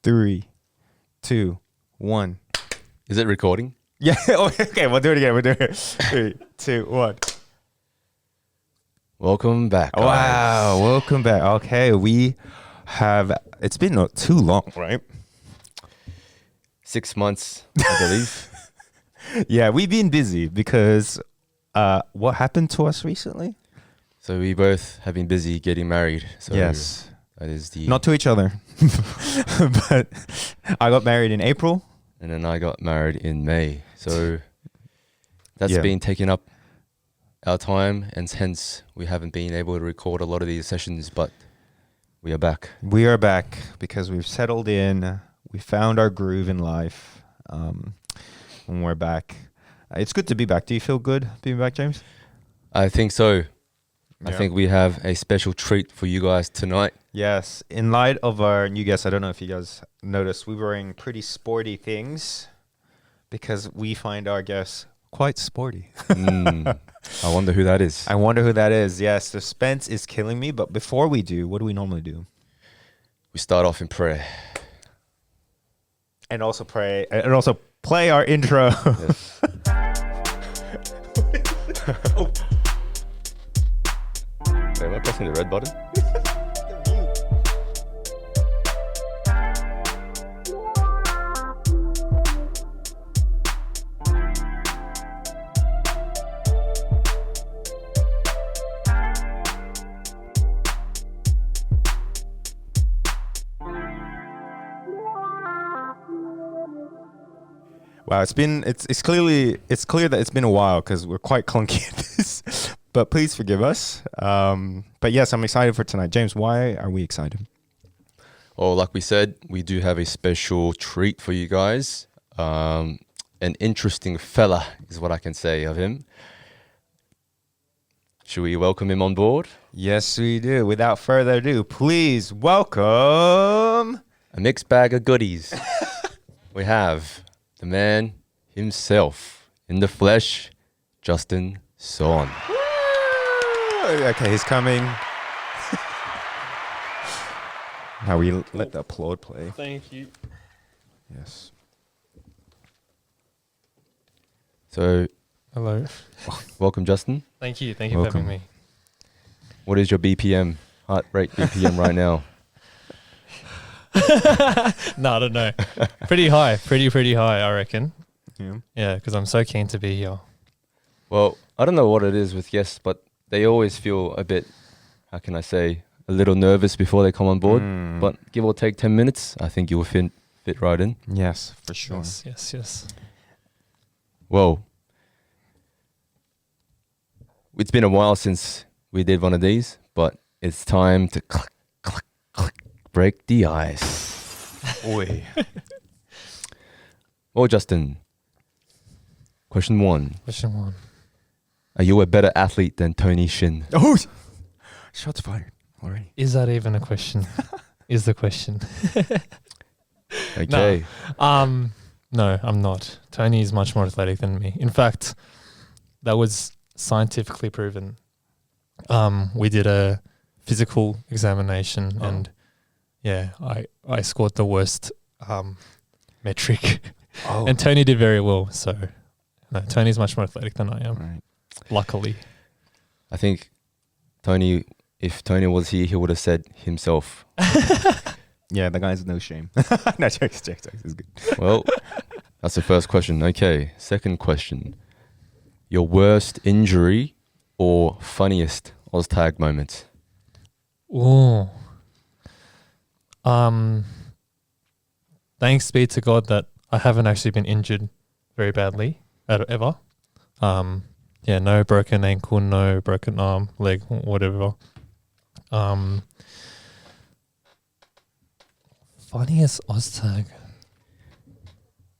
3, 2, 1. Is it recording? Yeah. Okay, we'll do it again. We'll do it. 3, 2, 1. Welcome back. Guys. Wow. Welcome back. Okay, we have. It's been not too long, right? 6 months, I believe. Yeah, we've been busy because what happened to us recently? So we both have been busy getting married. So Yes. that is the. Not to each other, but I got married in April. And then I got married in May. So that's Yeah. been taking up our time, and hence we haven't been able to record a lot of these sessions, but we are back. We are back because we've settled in. We found our groove in life. When we're back, it's good to be back. Do you feel good being back, James? I think so. I Yeah. think we have a special treat for you guys tonight. Yes. In light of our new guest, I don't know if you guys noticed, we were wearing pretty sporty things because we find our guests quite sporty. I wonder who that is. I wonder who that is. Yes, suspense is killing me. But before we do, what do we normally do? We start off in prayer. And also pray, and also play our intro. Yes. Wait, am I pressing the red button? Wow, it's clear that it's been a while because we're quite clunky at this. But please forgive us. But yes, I'm excited for tonight. James, why are we excited? Well, like we said, we do have a special treat for you guys. An interesting fella is what I can say of him. Should we welcome him on board? Yes, we do. Without further ado, please welcome. A mixed bag of goodies. We have the man himself in the flesh, Justin Son. Okay, he's coming. Now we let the applaud play. Thank you. Yes. Hello. Welcome, Justin. Thank you. Thank you Welcome. for having me. What is your BPM, heart rate BPM right now? No, I don't know. Pretty high. Pretty high, I reckon. Yeah. Yeah, because I'm so keen to be here. Well, I don't know what it is with guests, but they always feel a bit, how can I say, a little nervous before they come on board. Mm. But give or take 10 minutes, I think you'll fit right in. Yes, for sure. Yes. Well, it's been a while since we did one of these, but it's time to break the ice. Oi. Well, Justin, question 1. Question 1. Are you a better athlete than Tony Shin? Oh, shots fired already. Is that even a question? Is the question. Okay. No, I'm not. Tony is much more athletic than me. In fact, that was scientifically proven. We did a physical examination and yeah, I scored the worst metric. Oh. And Tony did very well. So no, Tony's much more athletic than I am. Right. Luckily. I think Tony, if Tony was here, he would have said himself. Yeah, the guy's no shame. No, jokes. It's good. Well, that's the first question. Okay, second question. Your worst injury or funniest OzTag moment? Ooh. Thanks be to God that I haven't actually been injured very badly ever. Yeah, no broken ankle, no broken arm, leg, whatever. Funniest OzTag.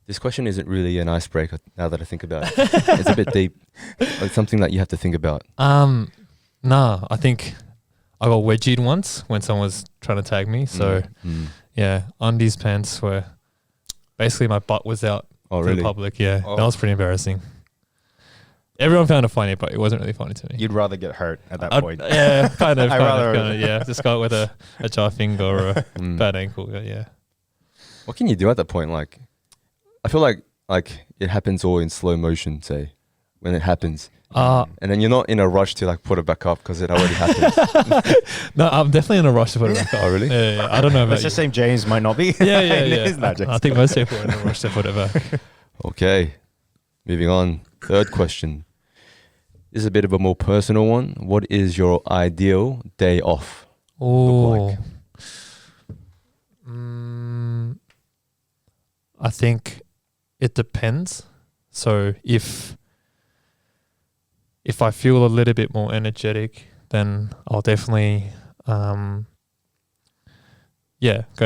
This question isn't really an icebreaker now that I think about it. It's a bit deep. It's something that you have to think about. Nah, I think I got wedgied once when someone was trying to tag me. So yeah, undies pants were basically my butt was out Oh, to really? the public. Yeah, Oh. that was pretty embarrassing. Everyone found it funny, but it wasn't really funny to me. You'd rather get hurt at that point. Yeah, kind of. I'd rather- Yeah, just go with a jar finger or a bad ankle. Yeah. What can you do at that point? Like, I feel like it happens all in slow motion. Say when it happens, and then you're not in a rush to like put it back up because it already happened. No, I'm definitely in a rush to put it back up. Oh, really? Yeah. I don't know about Let's you. just say James might not be. Yeah. Isn't that, James? I think most people are in a rush to put it back. Okay, moving on. Third question. This is a bit of a more personal one. What is your ideal day off? Oh. like? I think it depends. So if I feel a little bit more energetic, then I'll definitely go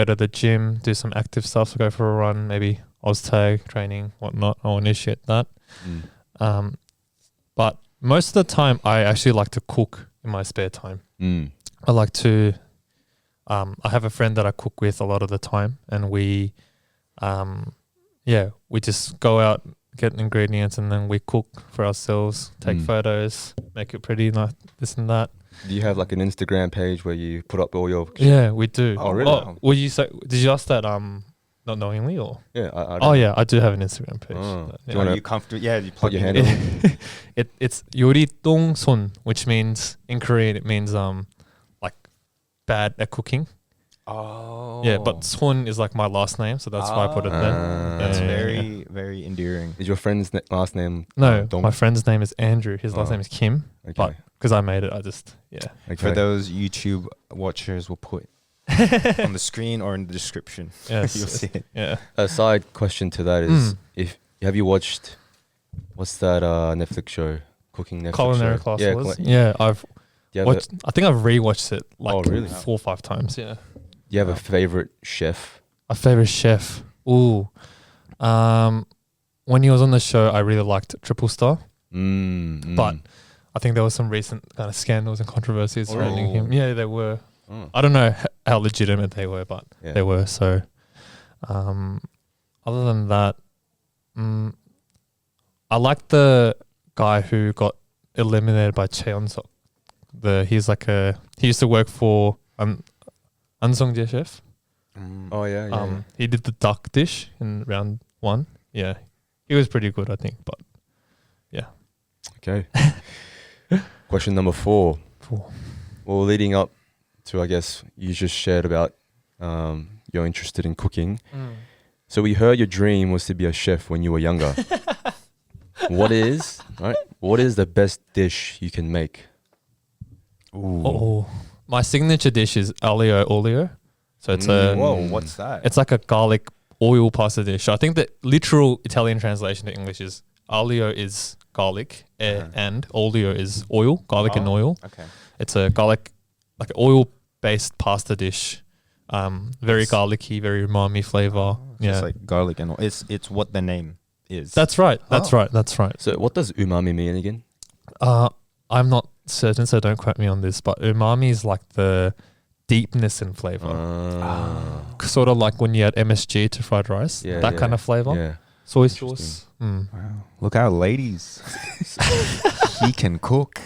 to the gym, do some active stuff, so go for a run, maybe OzTag training, whatnot. I'll initiate that. But most of the time, I actually like to cook in my spare time. I like to. I have a friend that I cook with a lot of the time, and we just go out, get ingredients, and then we cook for ourselves, take photos, make it pretty, like this and that. Do you have like an Instagram page where you put up all your? Yeah, we do. Oh, really? Oh, did you ask that not knowingly or? Yeah. I do have an Instagram page. Oh. But, Do you yeah. wanna Are you comfortable? Yeah, you Put plug your your hand hand in. It's 요리똥손, which means in Korean it means like bad at cooking. Oh. Yeah, but Son is like my last name, so that's why I put it there. That's Yeah. very, very endearing. Is your friend's last name? No, Dong? my friend's name is Andrew. His last Oh. name is Kim. Okay. But because I made it, I just okay. For those YouTube watchers, we'll put on the screen or in the description. Yes, You'll see it. yeah. A side question to that is, have you watched what's that Netflix show? Cooking Netflix Culinary show? Class Yeah, was. culi- Yeah, I've do you have watched. I think I've rewatched it like Oh, really? 4 or 5 times. Yeah. do you have a favorite chef? A favorite chef. Ooh. When he was on the show, I really liked Triple Star, but I think there was some recent kind of scandals and controversies surrounding him. Yeah, there were. Oh. I don't know how legitimate they were, but Yeah. they were. So, other than that, I like the guy who got eliminated by Cheon-sok. He used to work for Ansongjae chef. Oh yeah. He did the duck dish in round 1. Yeah, he was pretty good, I think. But Okay. Question number 4. Four. Well, leading up to, I guess you just shared about you're interested in cooking. So we heard your dream was to be a chef when you were younger. What is the best dish you can make? My signature dish is aglio olio. So it's a Whoa, what's that? it's like a garlic oil pasta dish. I think the literal Italian translation to English is aglio is garlic and olio is oil, garlic and oil. Okay. It's a garlic, like an oil-based pasta dish. Very garlicky, very umami flavor. So it's like garlic and it's what the name is. That's right. That's right. That's right. So what does umami mean again? I'm not certain, so don't quote me on this. But umami is like the deepness in flavor, sort of like when you add MSG to fried rice. Yeah, that yeah. kind of flavor. Yeah. Soy Interesting. sauce. Wow. Look out, ladies. He can cook.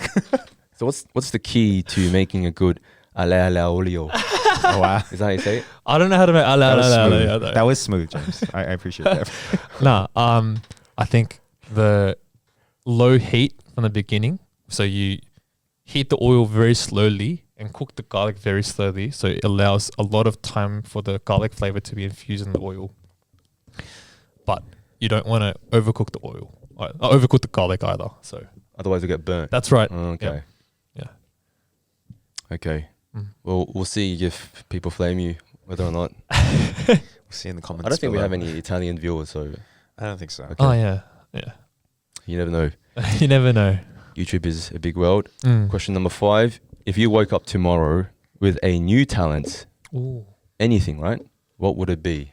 So what's the key to making a good ala olio? Oh, wow. Is that how you say it? I don't know how to make That was smooth. though. That was smooth, James. I appreciate that. I think the low heat from the beginning. So you heat the oil very slowly and cook the garlic very slowly. So it allows a lot of time for the garlic flavor to be infused in the oil. But you don't want to overcook the oil, overcook the garlic either. So Otherwise you'll get burnt. that's right. Okay. Yeah. Okay. Mm. Well, we'll see if people flame you, whether or not. We'll see in the comments. I don't think we below. have any Italian viewers, so I don't think so. Okay. Oh yeah. Yeah. you never know. You never know. YouTube is a big world. Mm. Question number 5. If you woke up tomorrow with a new talent, Ooh. anything, right? What would it be?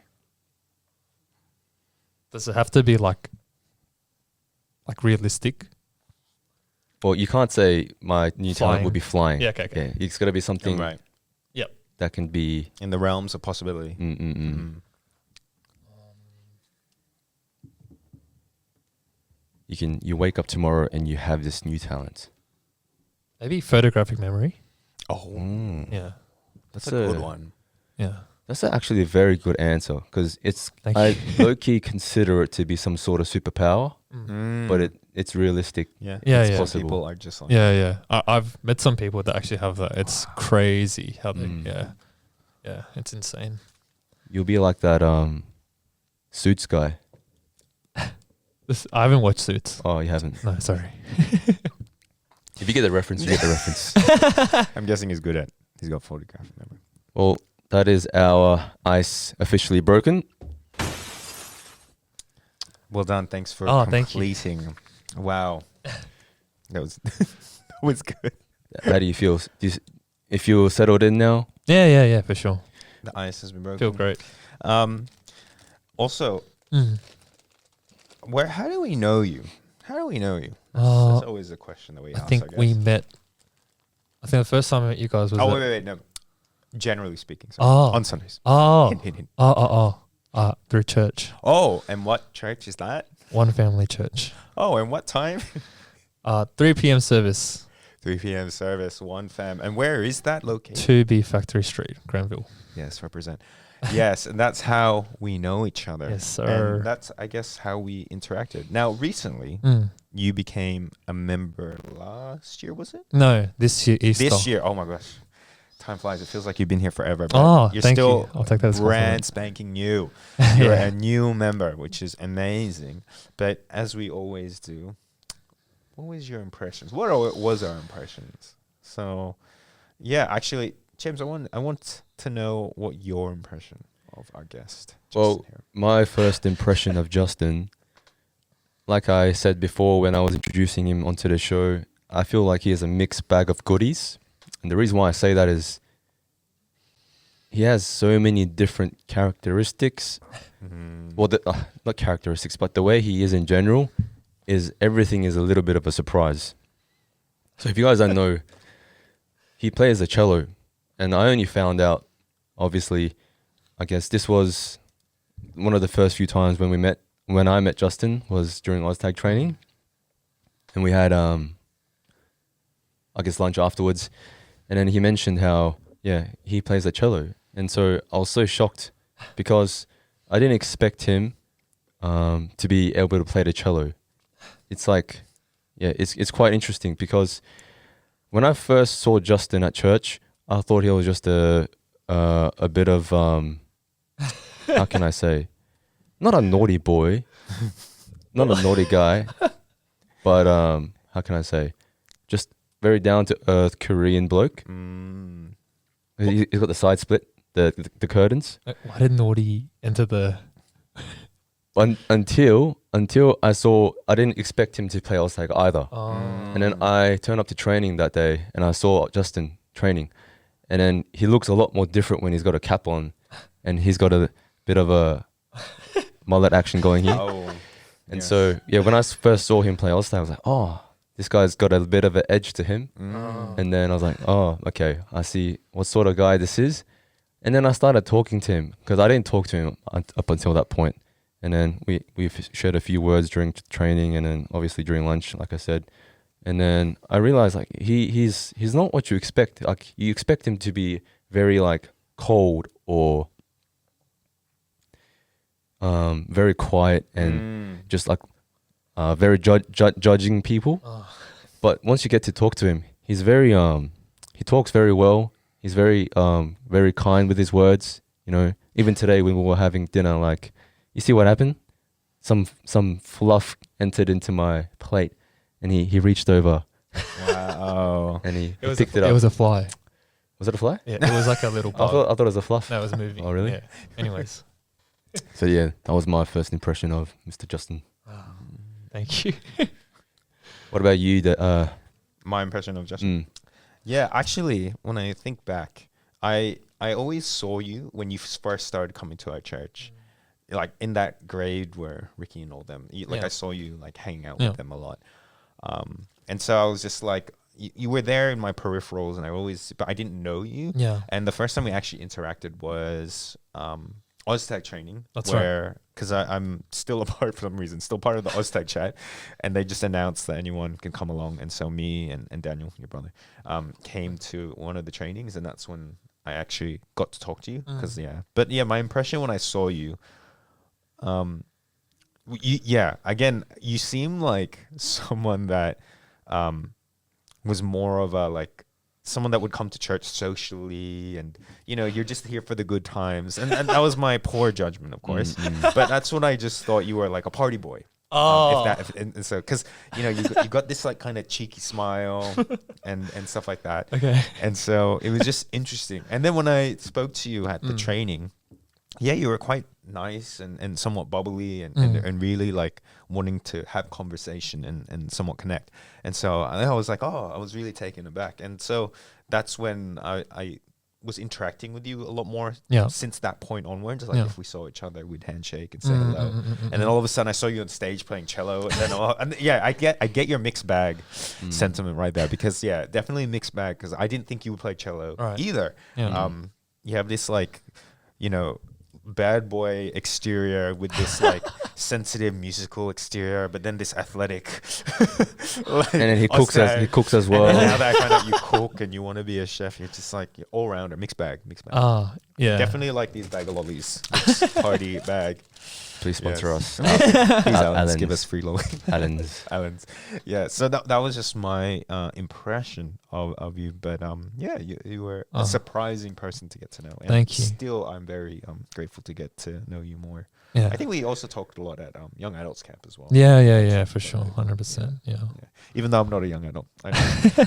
Does it have to be like realistic? Well, you can't say my new talent Flying. would be flying. Yeah. Okay. Yeah, it's got to be something Right. that can be. In the realms of possibility. You wake up tomorrow and you have this new talent. Maybe photographic memory. Oh, Yeah. that's a good one. Yeah. That's actually a very good answer because Thank I you. low key consider it to be some sort of superpower, but it's realistic. yeah, Yeah, it's yeah. some Possible. people are just like Yeah, yeah. I've met some people that actually have that. It's crazy how they. Mm. Yeah, it's insane. You'll be like that Suits guy. I haven't watched Suits. Oh, you haven't. No, sorry. If you get the reference, you get the reference. I'm guessing he's good at. He's got photographic memory. Well, that is our ice officially broken. Well done. Thanks for Oh, thank you. completing. Wow, that was that was good. How do you feel? If you're settled in now, Yeah, for sure. The ice has been broken. Feel great. Also, Mm. how do we know you? How do we know you? Uh, That's always a question that we I ask. think I guess. we met. I think the first time I met you guys was. Oh at- wait, no. Generally speaking, sorry. Oh. On Sundays. Oh. Hint, hint, hint. Through church. Oh, and what church is that? One Family Church. Oh, and what time? 3 p.m. service. 3 p.m. service, one fam. And where is that located? 2B Factory Street, Granville. Yes, represent. Yes, and that's how we know each other. Yes, sir. And that's, I guess, how we interacted. Now, recently, Mm. you became a member last year, was it? No, this year Easter. This year. Oh my gosh. Time flies. It feels like you've been here forever. But Oh, you're thank still you. I'll take that as a brand compliment. spanking new. You're Yeah. a new member, which is amazing. But as we always do, what was your impressions? Was our impressions? So, yeah, actually, James, I want to know what your impression of our guest. Well, Justin here. my first impression of Justin, like I said before when I was introducing him onto the show, I feel like he has a mixed bag of goodies. And the reason why I say that is he has so many different characteristics. Well, not characteristics, but the way he is in general is everything is a little bit of a surprise. So if you guys don't know, he plays the cello. And I only found out, obviously, I guess this was one of the first few times when I met Justin was during OzTag training. And we had, I guess, lunch afterwards. And then he mentioned how, he plays the cello. And so I was so shocked because I didn't expect him to be able to play the cello. It's like, it's quite interesting because when I first saw Justin at church, I thought he was just a bit of, how can I say, not a naughty boy, not a naughty guy, but how can I say, just very down to earth Korean bloke. He's got the side split, the curtains. Why did Naughty enter the? Until I didn't expect him to play OzTag either. Oh. And then I turned up to training that day and I saw Justin training. And then he looks a lot more different when he's got a cap on and he's got a bit of a mullet action going here. Oh, And yes. so, when I first saw him play OzTag, I was like, oh, this guy's got a bit of an edge to him. And then I was like, oh, okay, I see what sort of guy this is. And then I started talking to him because I didn't talk to him up until that point. And then we've shared a few words during training and then obviously during lunch, like I said. And then I realized like he's not what you expect. Like you expect him to be very like cold or very quiet and just like very judging people. But once you get to talk to him, he's very he talks very well. He's very very kind with his words. You know, even today when we were having dinner, like you see what happened? Some fluff entered into my plate, and he reached over Wow. and he It was picked it up. It was a fly. Was it a fly? Yeah, it was like a little I bug. thought it was a fluff. No, it was moving. Oh, really? Yeah. Anyways, So yeah, that was my first impression of Mr. Justin. thank you. What about you? My impression of Justin. Yeah, actually, when I think back, I always saw you when you first started coming to our church, like in that grade where Ricky and all them. I saw you like hanging out Yeah. with them a lot, and so I was just like, you were there in my peripherals, and but I didn't know you. Yeah. And the first time we actually interacted was OzTag training. That's right. where, because I'm still a part, for some reason, still part of the OzTag chat. And they just announced that anyone can come along. And so me and Daniel, your brother, came to one of the trainings. And that's when I actually got to talk to you because but yeah, my impression when I saw you, again, you seem like someone that was more of a like someone that would come to church socially, and you're just here for the good times, and that was my poor judgment, of course. But that's what I just thought you were, like a party boy. And so because you got this like kind of cheeky smile and stuff like that. Okay. And so it was just interesting. And then when I spoke to you at the training, you were quite nice and somewhat bubbly and really like wanting to have conversation and somewhat connect. And so I was like, I was really taken aback. And so that's when I was interacting with you a lot more since that point onwards. Like if we saw each other, we'd handshake and say hello. And then all of a sudden I saw you on stage playing cello. And then I get your mixed bag sentiment right there, because definitely mixed bag, because I didn't think you would play cello either. You have this like, bad boy exterior with this like sensitive musical exterior, but then this athletic like, and then he cooks as well. And now that kind of you cook and you want to be a chef, you're just like you're all rounder, mixed bag. Definitely like these bag of lollies. Party bag. Please sponsor us. Please, Allen's, give us free lolly. Allen's. Yeah. So that was just my impression of you. But you were a surprising person to get to know. And thank you. Still, I'm very grateful to get to know you more. Yeah. I think we also talked a lot at young adults camp as well. Yeah, for sure, 100%. Yeah. Even though I'm not a young adult,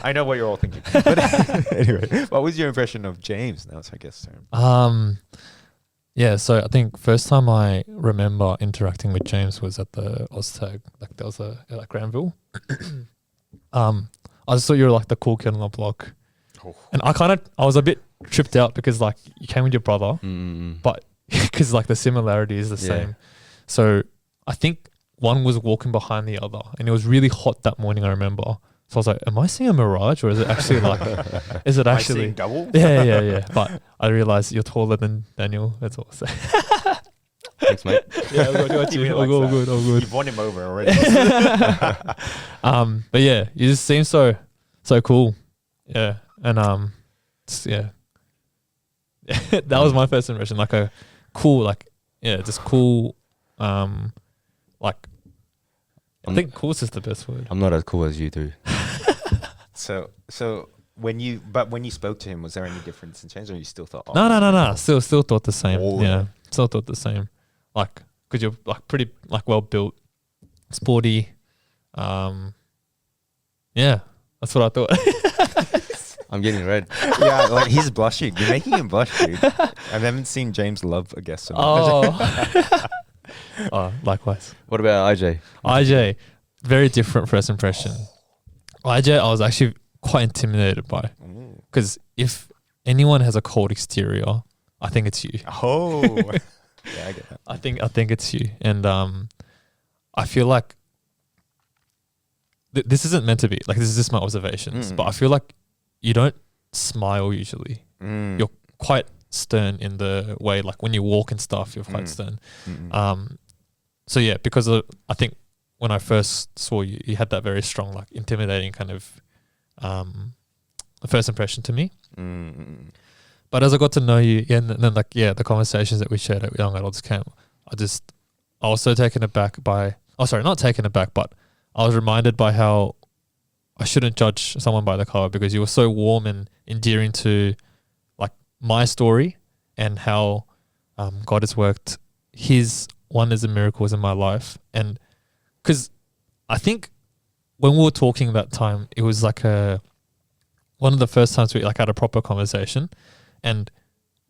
I know what you're all thinking. But anyway, what was your impression of James? Now it's I guess. Yeah, so I think first time I remember interacting with James was at the OzTag. Like there was at Granville. I just thought you were like the cool kid on the block. And I was a bit tripped out because like you came with your brother, but because like the similarity is the same. So I think one was walking behind the other, and it was really hot that morning, I remember. So I was like, am I seeing a mirage, or is it actually like, is it actually seeing double? Yeah. But I realized you're taller than Daniel. That's all I say. Thanks, mate. Yeah, all good. You've won him over already. But yeah, you just seem so cool. Yeah. And that was my first impression. Like a cool, like just cool. Like I think cool is just the best word. I'm not as cool as you two. So when you spoke to him, was there any difference in change, or you still thought? No. Still thought the same. Oh, yeah, still thought the same. Like, because you're like pretty like well built, sporty. Yeah, that's what I thought. I'm getting red. Yeah, like he's blushing. You're making him blush, dude. I haven't seen James love a guest so much. Oh, likewise. What about IJ? IJ, very different first impression. IJ, I was actually quite intimidated by, because if anyone has a cold exterior, I think it's you. Oh, yeah, I get that. I think it's you, and I feel like this isn't meant to be like this is just my observations, but I feel like you don't smile usually. You're quite stern in the way, like when you walk and stuff, you're quite stern. So yeah, because I think when I first saw you, you had that very strong, like intimidating kind of first impression to me. But as I got to know you, and then like the conversations that we shared at Young Adults Camp, I was so taken aback by. Oh, sorry, not taken aback, but I was reminded by how I shouldn't judge someone by the cover, because you were so warm and endearing to like my story and how God has worked His wonders and miracles in my life. And because I think when we were talking that time, it was like one of the first times we like had a proper conversation, and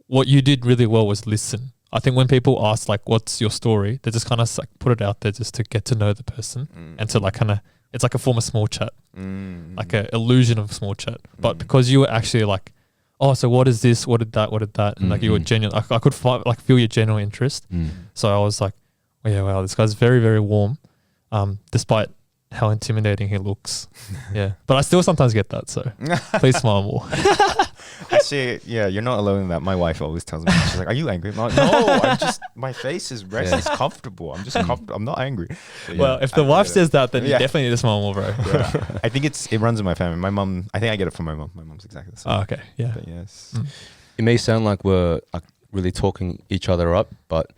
what you did really well was listen. I think when people ask like, what's your story? They just kind of like put it out there just to get to know the person and to like kind of, it's like a form of small chat, like an illusion of small chat. But because you were actually like, oh, so what is this? What did that? And like you were genuine. I could feel your genuine interest. So I was like, oh yeah, wow, this guy's very, very warm, despite how intimidating he looks. Yeah, but I still sometimes get that. So please smile more. Actually, yeah, you're not alone in that. My wife always tells me, she's like, "Are you angry?" I'm like, no, I'm just, my face is rest. It's comfortable. I'm just comfortable. I'm not angry. So, yeah, well, if the wife says that, then you definitely need to smile more, bro. Yeah. I think it runs in my family. My mom, I think I get it from my mom. My mom's exactly the same. Oh, okay, yeah. But yes. it may sound like we're like really talking each other up, but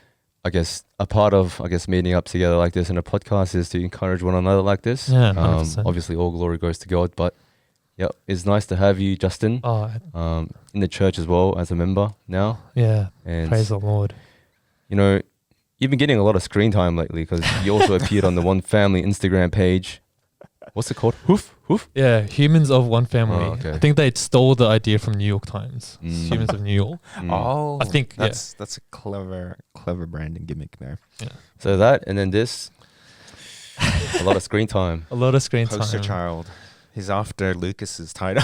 I guess a part of meeting up together like this in a podcast is to encourage one another like this. Yeah, 100%. Obviously, all glory goes to God, but yeah, it's nice to have you, Justin, Oh, in the church as well as a member now. yeah. And Praise the Lord. you know, you've been getting a lot of screen time lately because you also appeared on the One Family Instagram page. What's it called? Hoof? Yeah, Humans of One Family. Oh, okay. I think they stole the idea from New York Times. Mm. Humans of New York. Oh, I think, yeah. that's a clever branding gimmick there. So that, and then this, a lot of screen time. A lot of screen Poster time. child. He's after Lucas's title.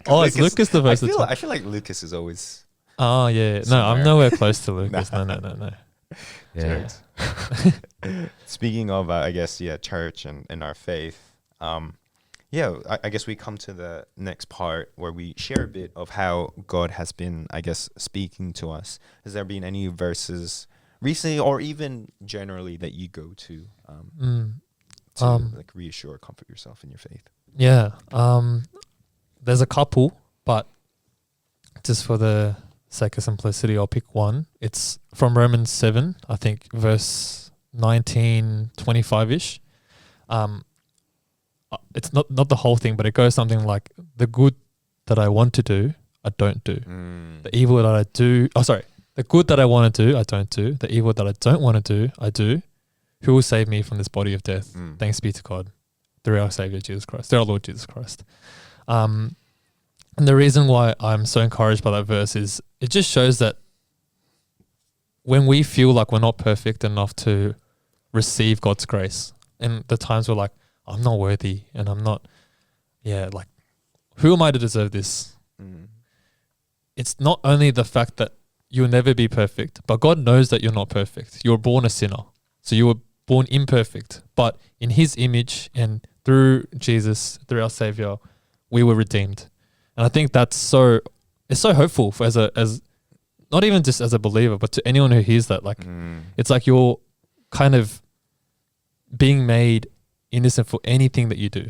Oh, is Lucas the I versatile? I feel like Lucas is always Oh, yeah. No, somewhere. I'm nowhere close to Lucas. No. Yeah. Speaking of, I guess, church and our faith. I guess we come to the next part where we share a bit of how God has been, I guess, speaking to us. Has there been any verses recently or even generally that you go to like reassure, comfort yourself in your faith? Yeah. There's a couple, but just for the sake of simplicity, I'll pick one. It's from Romans 7, I think, verse 19, 25-ish. It's not the whole thing, but it goes something like, the good that I want to do, I don't do. The evil that I do, the good that I want to do, I don't do. The evil that I don't want to do, I do. Who will save me from this body of death? Thanks be to God, through our Savior Jesus Christ, through our Lord Jesus Christ. And the reason why I'm so encouraged by that verse is it just shows that when we feel like we're not perfect enough to receive God's grace, and the times we're like, I'm not worthy and I'm not, like, who am I to deserve this? It's not only the fact that you'll never be perfect, but God knows that you're not perfect. You were born a sinner. So you were born imperfect, but in His image and through Jesus, through our Savior, we were redeemed. And I think it's so hopeful for as not even just as a believer, but to anyone who hears that, like, it's like you're kind of being made innocent for anything that you do.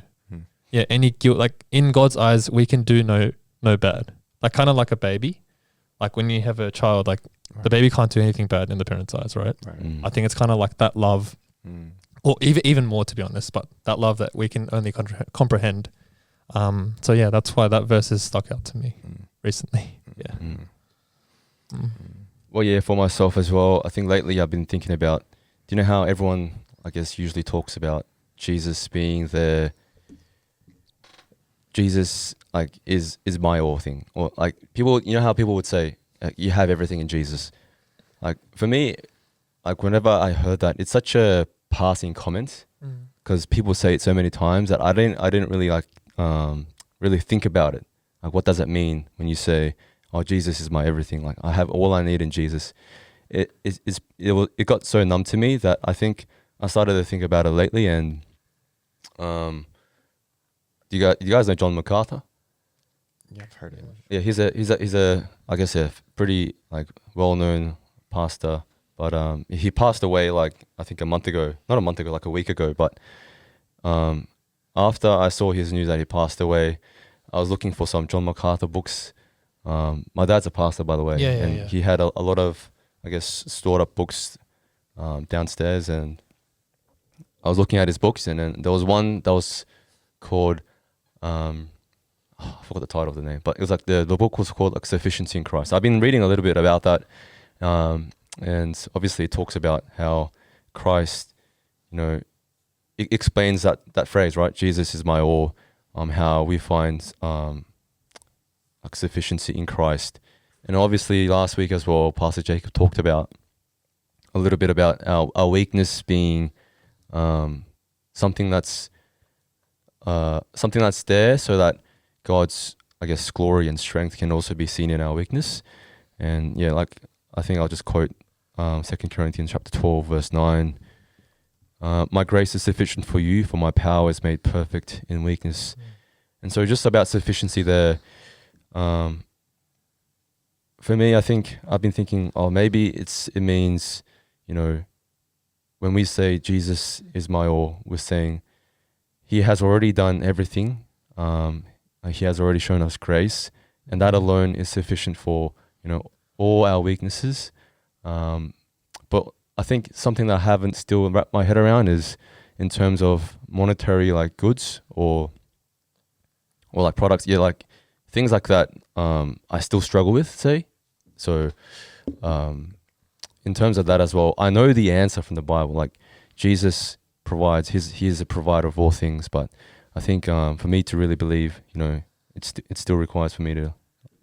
Yeah, any guilt. Like, in God's eyes, we can do no bad. Like, kind of like a baby. Like, when you have a child, like, the baby can't do anything bad in the parent's eyes, right? I think it's kind of like that love, or even more, to be honest, but that love that we can only comprehend. So yeah, that's why that verse has stuck out to me recently. Yeah. Well, yeah, for myself as well, I think lately I've been thinking about, do you know how everyone, I guess, usually talks about Jesus being Jesus, like, is my all thing, or like people, you know how people would say, you have everything in Jesus. Like, for me, like, whenever I heard that, it's such a passing comment because people say it so many times that I didn't really really think about it. Like, what does it mean when you say, oh, Jesus is my everything? Like, I have all I need in Jesus. It got so numb to me that I think I started to think about it lately. And do you guys know John MacArthur? Yeah, I've heard it. Yeah, he's a I guess a pretty, like, well-known pastor, but he passed away, like, I think not a month ago, like a week ago. But after I saw his news that he passed away, I was looking for some John MacArthur books. My dad's a pastor, by the way, and he had a lot of, I guess, stored up books downstairs, and I was looking at his books, and then there was one that was called I forgot the title of the name, but it was like the book was called, like, Sufficiency in Christ. I've been reading a little bit about that, and obviously it talks about how Christ, it explains that phrase, right? Jesus is my all. How we find like sufficiency in Christ, and obviously last week as well, Pastor Jacob talked about a little bit about our weakness being something that's there, so that God's, I guess, glory and strength can also be seen in our weakness. And yeah, like, I think I'll just quote 2 Corinthians chapter 12, verse 9. My grace is sufficient for you, for my power is made perfect in weakness. And so just about sufficiency there, for me, I think I've been thinking, maybe it means, when we say Jesus is my all, we're saying He has already done everything. He has already shown us grace, and that alone is sufficient for all our weaknesses. But I think something that I haven't still wrapped my head around is in terms of monetary like goods or like products. Yeah, like things like that. I still struggle with, say. So, in terms of that as well, I know the answer from the Bible. Like Jesus provides. He is a provider of all things. But I think for me to really believe, it still requires for me to,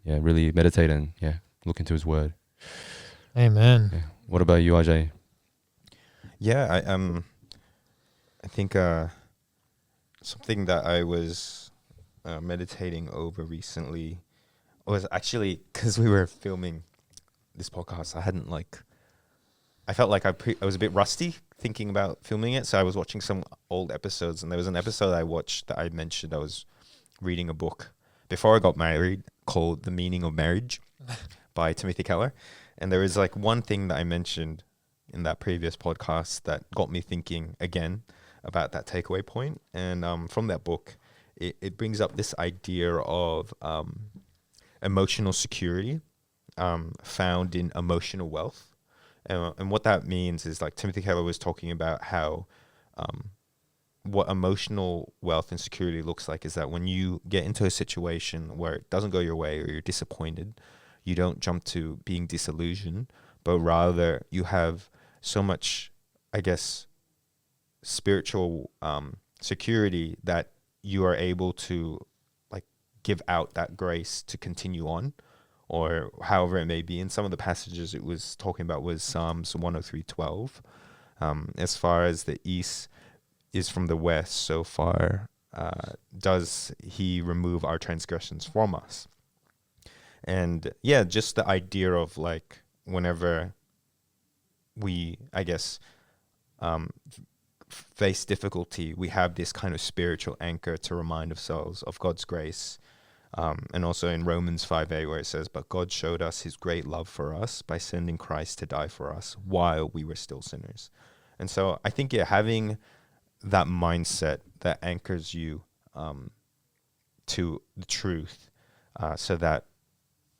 really meditate and look into His Word. Amen. Yeah. What about you, Ajay? Yeah, I think something that I was meditating over recently was actually because we were filming this podcast. I felt like I was a bit rusty thinking about filming it, so I was watching some old episodes, and there was an episode I watched that I mentioned I was reading a book before I got married called The Meaning of Marriage by Timothy Keller. And there was like one thing that I mentioned in that previous podcast that got me thinking again about that takeaway point. And from that book, it brings up this idea of emotional security found in emotional wealth. And what that means is, like, Timothy Keller was talking about how what emotional wealth and security looks like is that when you get into a situation where it doesn't go your way or you're disappointed, you don't jump to being disillusioned, but rather you have so much, I guess, spiritual security that you are able to like give out that grace to continue on, or however it may be. In some of the passages it was talking about was Psalms 103:12. As far as the east is from the west, so far does He remove our transgressions from us. And yeah, just the idea of like whenever we, I guess, face difficulty, we have this kind of spiritual anchor to remind ourselves of God's grace. And also in Romans 5:8, where it says, "But God showed us His great love for us by sending Christ to die for us while we were still sinners." And so I think having that mindset that anchors you to the truth, so that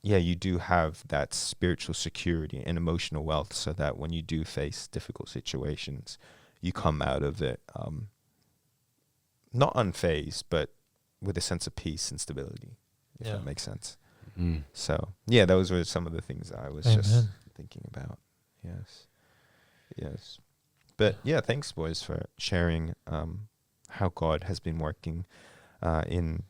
you do have that spiritual security and emotional wealth, so that when you do face difficult situations, you come out of it not unfazed, but with a sense of peace and stability, if that makes sense. Mm. So, those were some of the things that I was just thinking about. Yes. But, thanks, boys, for sharing how God has been working in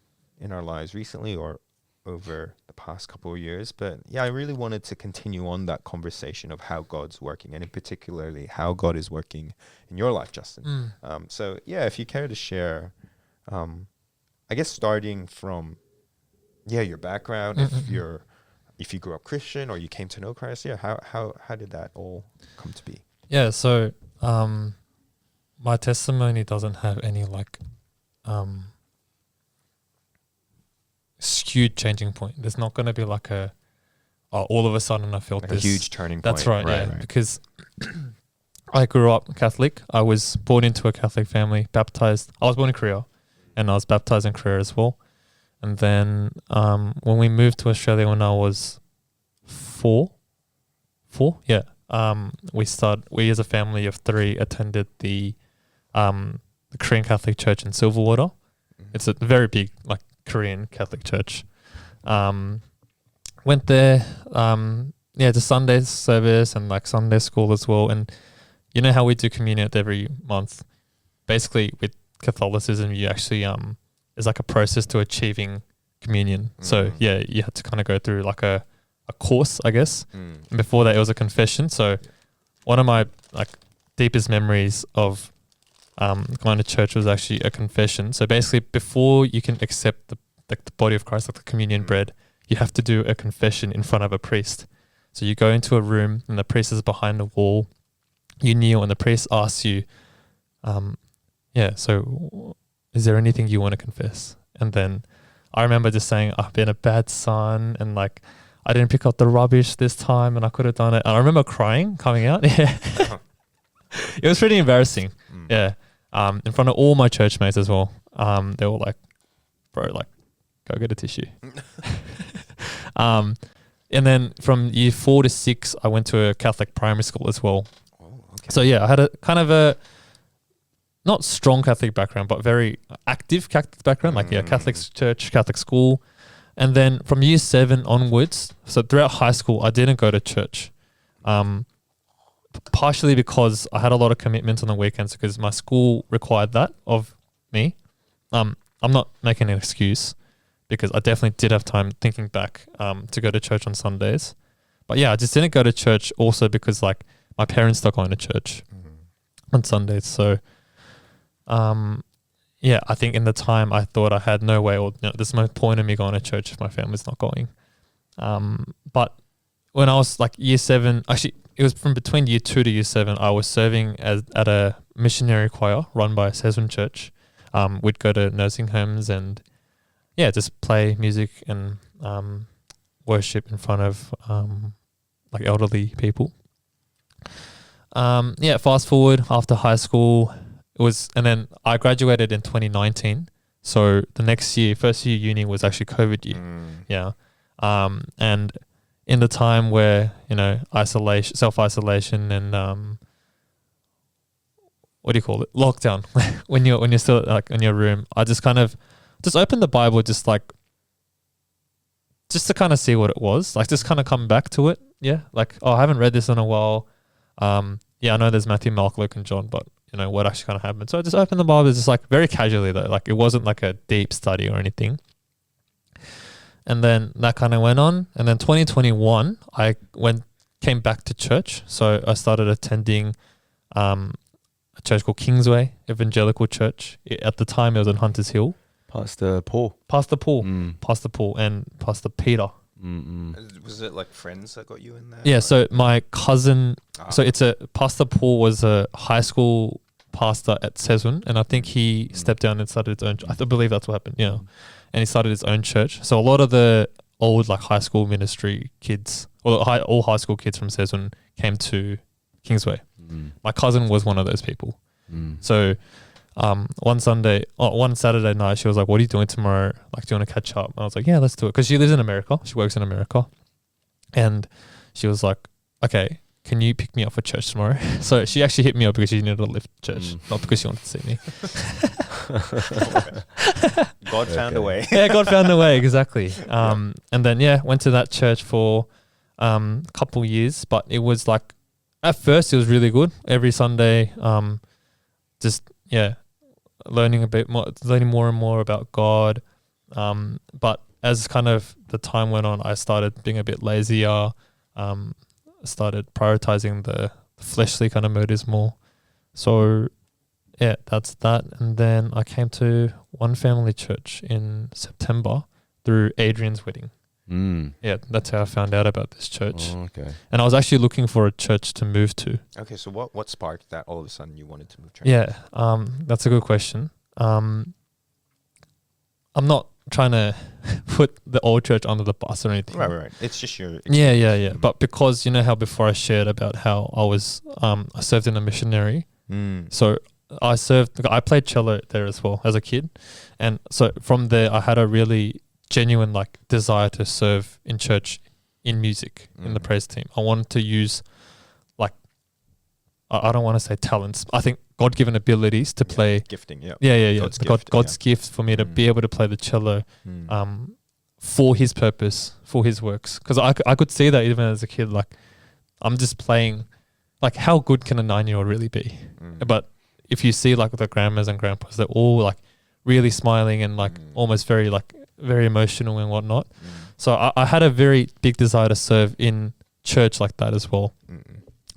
our lives recently or over the past couple of years. But, I really wanted to continue on that conversation of how God's working, and in particularly how God is working in your life, Justin. So, if you care to share, I guess starting from your background, if you grew up Christian or you came to know Christ, how did that all come to be? Yeah, so my testimony doesn't have any like skewed changing point. There's not going to be like all of a sudden I felt like this a huge turning point. That's right. Because I grew up Catholic. I was born into a Catholic family, baptized. I was born in Korea, and I was baptized in Korea as well. And then when we moved to Australia when I was four, we as a family of three attended the Korean Catholic Church in Silverwater. It's a very big like Korean Catholic church. Went there, to Sunday service and like Sunday school as well. And you know how we do communion every month? Basically, with Catholicism, you actually there's like a process to achieving communion. So you had to kind of go through like a course, I guess. And before that, it was a confession. So one of my like deepest memories of going to church was actually a confession. So basically, before you can accept the body of Christ, like the communion bread, you have to do a confession in front of a priest. So you go into a room and the priest is behind the wall. You kneel and the priest asks you, so is there anything you want to confess? And then I remember just saying, I've been a bad son and like I didn't pick up the rubbish this time and I could have done it. And I remember crying coming out. Yeah. It was pretty embarrassing. Yeah. In front of all my church mates as well. They were like, bro, like, go get a tissue. And then from year 4 to 6, I went to a Catholic primary school as well. Oh, okay. So yeah, I had a kind of a not strong Catholic background, but very active Catholic background. Like Catholic church, Catholic school, and then from year 7 onwards. So throughout high school, I didn't go to church, partially because I had a lot of commitments on the weekends because my school required that of me. I'm not making an excuse because I definitely did have time thinking back to go to church on Sundays, but yeah, I just didn't go to church also because like my parents stopped going to church on Sundays. So, yeah, I think in the time I thought I had no way, or there's no point in me going to church if my family's not going. But when I was like year 7, actually it was from between year 2 to year 7, I was serving at a missionary choir run by Sezun Church. We'd go to nursing homes and just play music and worship in front of like elderly people. Fast forward after high school, and then I graduated in 2019. So the next year, first year uni was actually COVID year. Yeah. And in the time where, self-isolation and what do you call it? Lockdown. when you're still like in your room, I just kind of opened the Bible just to kind of see what it was. Like just kind of come back to it. Yeah. Like, I haven't read this in a while. I know there's Matthew, Mark, Luke, and John, but what actually kind of happened. So I just opened the Bible just like very casually though. Like it wasn't like a deep study or anything. And then that kind of went on. And then 2021, I came back to church. So I started attending a church called Kingsway Evangelical Church. At the time, it was in Hunters Hill. Pastor Paul, Pastor Paul, and Pastor Peter. Was it like friends that got you in there? Yeah, so my cousin, Pastor Paul was a high school pastor at Sezun, and I think he stepped down and started his own. I believe that's what happened. Yeah, and he started his own church. So a lot of the old like high school ministry kids, or all high school kids from Sezun came to Kingsway. My cousin was one of those people. So one Saturday night, she was like, "What are you doing tomorrow? Like, do you want to catch up?" And I was like, "Yeah, let's do it." Because she lives in America. She works in America. And she was like, "Okay, can you pick me up for church tomorrow?" So she actually hit me up because she needed a lift to church, not because she wanted to see me. God found a way. Yeah, God found a way, exactly. And then, went to that church for a couple years. But it was like, at first it was really good. Every Sunday, learning more and more about God. But as kind of the time went on, I started being a bit lazier, started prioritizing the fleshly kind of motives more. So that's that. And then I came to One Family Church in September through Adrian's wedding. Yeah, that's how I found out about this church. Oh, okay. And I was actually looking for a church to move to. Okay, so what sparked that all of a sudden you wanted to move church? Yeah, that's a good question. I'm not trying to put the old church under the bus or anything. Right. It's just your... Yeah. But because you know how before I shared about how I was, I served in a missionary. So I played cello there as well as a kid. And so from there, I had a really genuine like desire to serve in church, in music, in the praise team. I wanted to use like, I don't want to say talents. I think God-given abilities to play. Gifting, yeah. Yeah. God's gift for me to be able to play the cello for his purpose, for his works. Because I could see that even as a kid, like I'm just playing, like how good can a 9-year-old really be? But if you see like the grandmas and grandpas, they're all like really smiling and like almost very emotional and whatnot. So I had a very big desire to serve in church like that as well.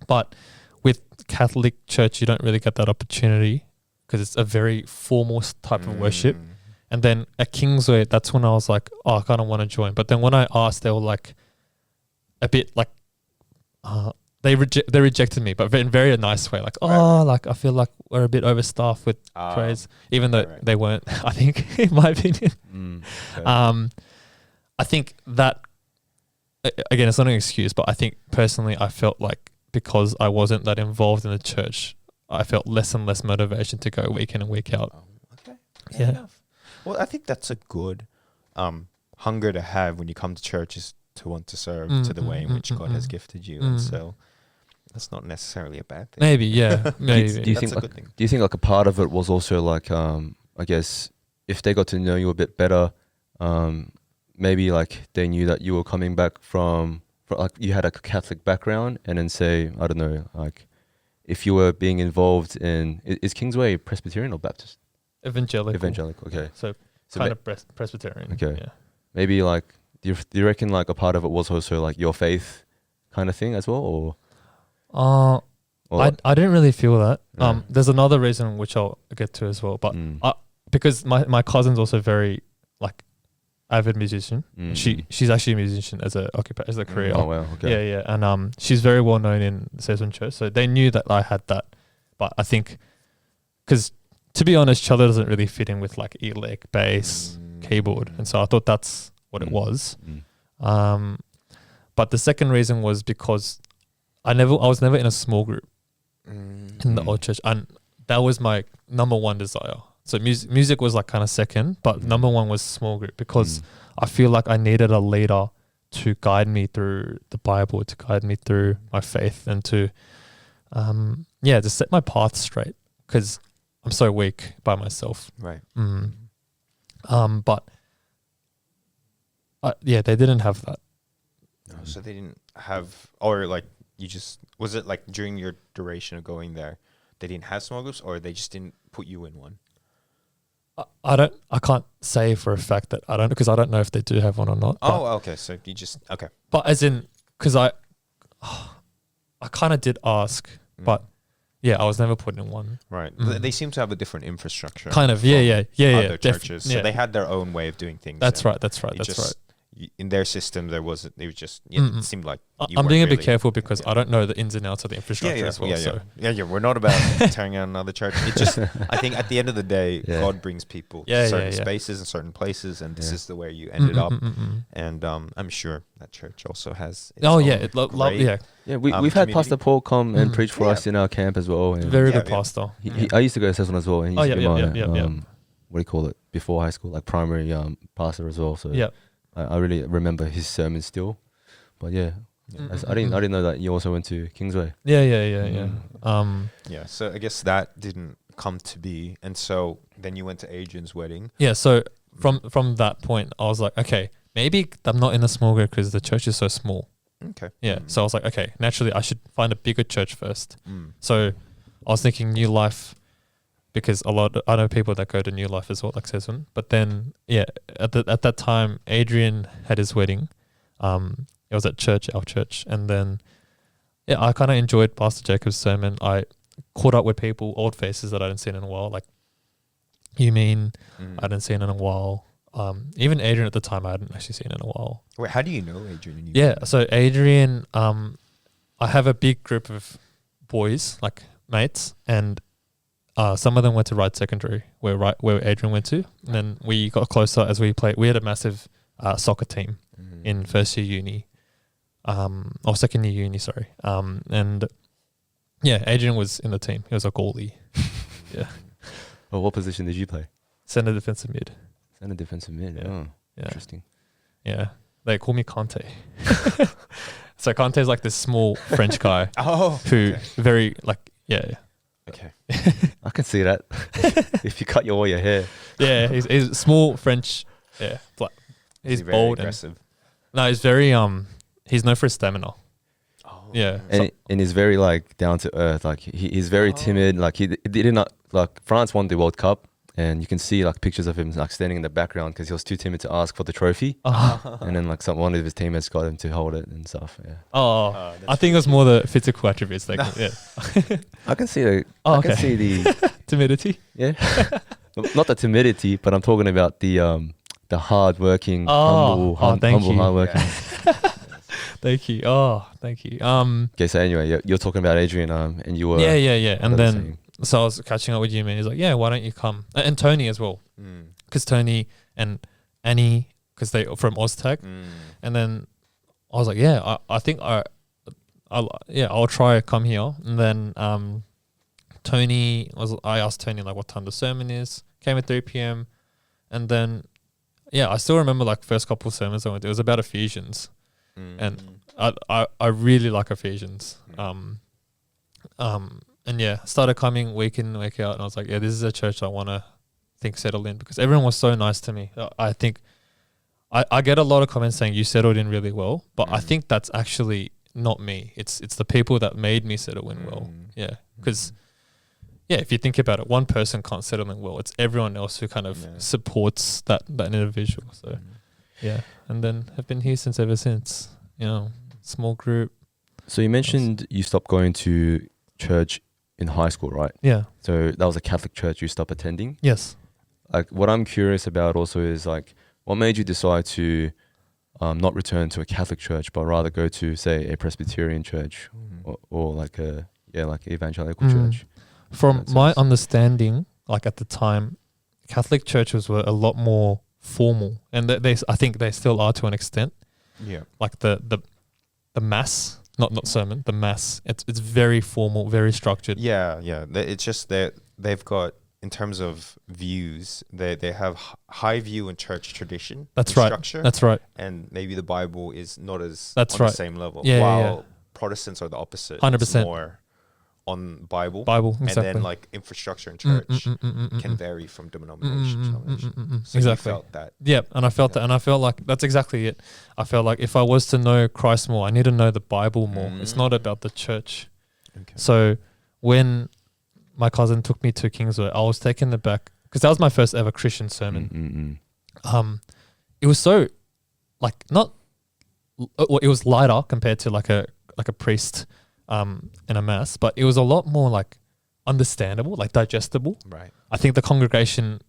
But with Catholic church, you don't really get that opportunity because it's a very formal type of worship. And then at Kingsway, that's when I was like, oh, I kind of want to join. But then when I asked, they were like a bit like, they rejected me, but in very nice way. Like, like I feel like we're a bit overstaffed with praise, even though they weren't, I think, in my opinion. Okay. I think that, again, it's not an excuse, but I think personally I felt like because I wasn't that involved in the church, I felt less and less motivation to go week in and week out. Okay. Yeah. Enough. Well, I think that's a good hunger to have when you come to church, is to want to serve Mm, to the way in mm, which mm, God has mm. gifted you, and Mm. so that's not necessarily a bad thing. Maybe, yeah, maybe. do you That's think a like, good thing. do you think like a part of it was also like I guess if they got to know you a bit better, maybe like they knew that you were coming back from like you had a Catholic background, and then say, I don't know, like if you were being involved in is Kingsway Presbyterian or Baptist? Evangelical. Evangelical. Okay. So, So kind ma- of Presbyterian. Okay. Yeah. maybe like do you reckon like a part of it was also like your faith kind of thing as well, or I didn't really feel that. Yeah. There's another reason which I'll get to as well, but Mm, because my cousin's also very like avid musician. mm, She's actually a musician as a career. oh wow, okay. Yeah, yeah, and she's very well known in Session Church, so they knew that I had that. But I think, because to be honest, cello doesn't really fit in with like elec, bass, keyboard, and so I thought that's what it Mm. was. Mm. But the second reason was because I was never in a small group in the Mm. old church, and that was my number one desire. So music was like kind of second, but Mm. number one was small group, because Mm. I feel like I needed a leader to guide me through the Bible, to guide me through my faith, and to to set my path straight, because I'm so weak by myself. Right. But they didn't have that. No, so they didn't have, or like you just, was it like during your duration of going there, they didn't have small groups, or they just didn't put you in one? I can't say for a fact that I don't, because I don't know if they do have one or not. But, Oh, okay. So you just, okay. but as in, because I kind of did ask, but yeah, I was never put in one. Right. Mm. They seem to have a different infrastructure. Kind of, from yeah. Other churches. So yeah. they had their own way of doing things. That's and right. That's right. it That's just- right. In their system, there wasn't, it was just, Mm-mm. it seemed like you I'm weren't being a bit really- careful because yeah. I don't know the ins and outs of the infrastructure as well. So Yeah, we're not about tearing out another church. It just, I think at the end of the day, Yeah. God brings people Yeah, to yeah, certain yeah. spaces and certain places, and this Yeah. is the way you ended up. Mm. And I'm sure that church also has. Its Oh yeah, own great- yeah, Yeah, we've had community. Pastor Paul come and Mm. preach for Yeah. us in our camp as well. And very Yeah, good yeah. pastor. I used to go to Cesson as well, and he Oh, used to yeah, be yeah, my yeah. what do you call it, before high school, like primary pastor as well. So Yeah. I really remember his sermons still. But yeah, Yeah. I didn't know that you also went to Kingsway. Yeah. Yeah, so I guess that didn't come to be, and so then you went to Adrian's wedding. Yeah. So from that point, I was like, okay, maybe I'm not in a small group because the church is so small. Okay. Yeah. Mm. So I was like, okay, naturally I should find a bigger church first. Mm. So I was thinking New Life, because I know people that go to New Life as well, like Sesson. But then, yeah, at that time, Adrian had his wedding. It was at our church, and then, yeah, I kind of enjoyed Pastor Jacob's sermon. I caught up with people, old faces that I hadn't seen in a while, like I hadn't seen in a while. Even Adrian at the time, I hadn't actually seen in a while. Wait, how do you know Adrian? And you Yeah, so Adrian, I have a big group of boys, like mates, and some of them went to Wright Secondary, where Adrian went to. And then we got closer as we played. We had a massive soccer team Mm. in first year uni, or second year uni, sorry. And yeah, Adrian was in the team. He was a goalie, Well, what position did you play? center defensive mid. Center defensive mid. Yeah. Oh, Yeah, interesting. yeah. They call me Conte. So Conte is like this small French guy Oh, who okay. very like Okay. I can see that. If you cut all your hair. Yeah, he's small French. Yeah, black. Is He's he very bold and aggressive. no, he's very he's known for his stamina. Oh, Yeah. And he's very like down to earth. Like he's very Oh. timid. Like he did not like France won the World Cup, and you can see like pictures of him like standing in the background because he was too timid to ask for the trophy. And then like one of his teammates got him to hold it and stuff. Yeah, I think it was more the physical attributes. Like, yeah. I can see the. Oh, I can okay. see the. Timidity. Yeah, not the timidity, but I'm talking about the hardworking, thank humble, you. hardworking. Thank you. Oh, thank you. Okay, so anyway, you're talking about Adrian, and you were. Yeah. And what I was then saying. so I was catching up with you, man. He's like, yeah, why don't you come? And Tony as well, Mm. because Tony and Annie, because they from Oztag. Mm. And then I was like, yeah, I think I'll try come here. And then I asked Tony like what time the sermon is. Came at 3 p.m. And then I still remember like first couple of sermons I went to. It was about Ephesians. And I really like Ephesians. And yeah, started coming week in, week out, and I was like, yeah, this is a church I want to think settle in, because everyone was so nice to me. I think I get a lot of comments saying you settled in really well, but I think that's actually not me. It's the people that made me settle in well. Yeah, because if you think about it, one person can't settle in well. It's everyone else who kind of supports that individual. So yeah, and then have been here ever since. You know, small group. So you mentioned you stopped going to church in high school, right? Yeah. So that was a Catholic church you stopped attending? Yes. Like, what I'm curious about also is, like, what made you decide to not return to a Catholic church, but rather go to, say, a Presbyterian church or like a evangelical church? From my understanding, like at the time, Catholic churches were a lot more formal, and I think they still are to an extent. Yeah. Like the mass, not sermon, the mass. It's very formal, very structured. Yeah. It's just that they've got, in terms of views, they have high view in church tradition. That's right. Structure, That's right. and maybe the Bible is not as That's on right. the same level. Yeah, while Protestants are the opposite. 100%. It's more on Bible, Exactly. and then like infrastructure in church can vary from denomination to denomination. So exactly. you felt that. Yeah, and I felt that, and I felt like that's exactly it. I felt like if I was to know Christ more, I need to know the Bible more. It's not about the church. Okay. So when my cousin took me to Kingsway, I was taken aback, because that was my first ever Christian sermon. It was so, like, it was lighter compared to like a priest in a mass, but it was a lot more like understandable, like digestible. Right. I think the congregation,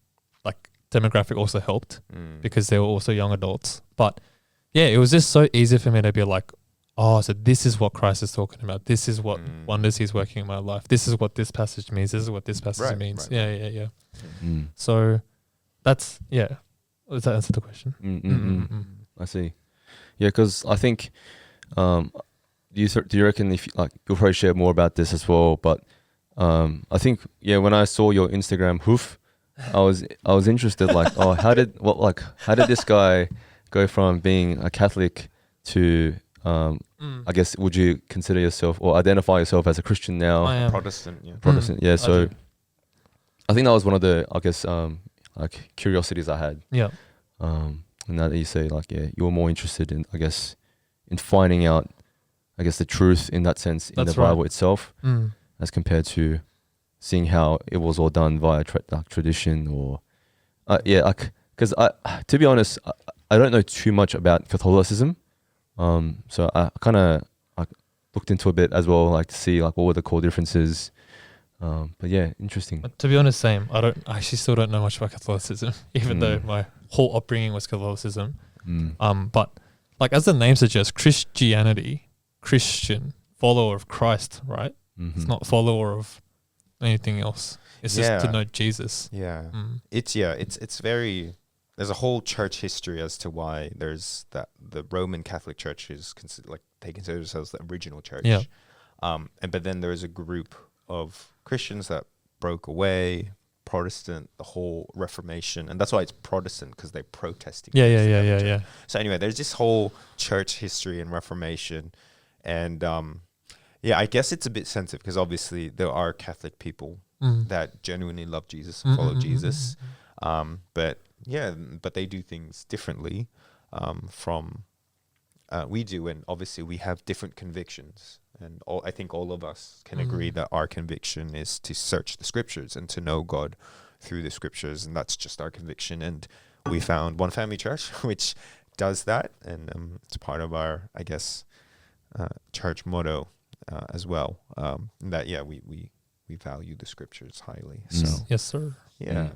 like, demographic also helped because they were also young adults. But yeah, it was just so easy for me to be like, oh, so this is what Christ is talking about. This is what wonders he's working in my life. This is what this passage means. This is what this passage means. Right. Yeah. So that's, yeah. Does that answer the question? I see. Yeah, because I think, do you reckon if, like, you'll probably share more about this as well, but I think, when I saw your Instagram hoof, I was interested, like, oh, how did this guy go from being a Catholic to I guess, would you consider yourself or identify yourself as a Christian now? I am. Protestant, yeah. Protestant, yeah. So I think that was one of the, I guess, like, curiosities I had. Yeah. And now that you say, like, you were more interested in, I guess, in finding out, I guess, the truth in that sense in the Bible itself, as compared to seeing how it was all done via tradition or, because to be honest, I don't know too much about Catholicism. So I kind of looked into a bit as well, like, to see, like, what were the core differences. But yeah, interesting. But to be honest, same. I actually still don't know much about Catholicism, even though my whole upbringing was Catholicism. But like, as the name suggests, Christian, follower of Christ, right? It's not follower of anything else. It's just to know Jesus. Yeah. It's very, there's a whole church history as to why there's that. The Roman Catholic Church is they consider themselves the original church. Yeah. But then there is a group of Christians that broke away, Protestant, the whole Reformation, and that's why it's Protestant, because they're protesting. Yeah. So anyway, there's this whole church history and Reformation, and I guess it's a bit sensitive because obviously there are Catholic people that genuinely love Jesus and follow Jesus, but they do things differently from we do, and obviously we have different convictions. And I think all of us can agree that our conviction is to search the scriptures and to know God through the scriptures. And that's just our conviction. And we found One Family Church, which does that. And it's part of our, I guess, church motto as well. That, we value the scriptures highly. So yes, sir. Yeah.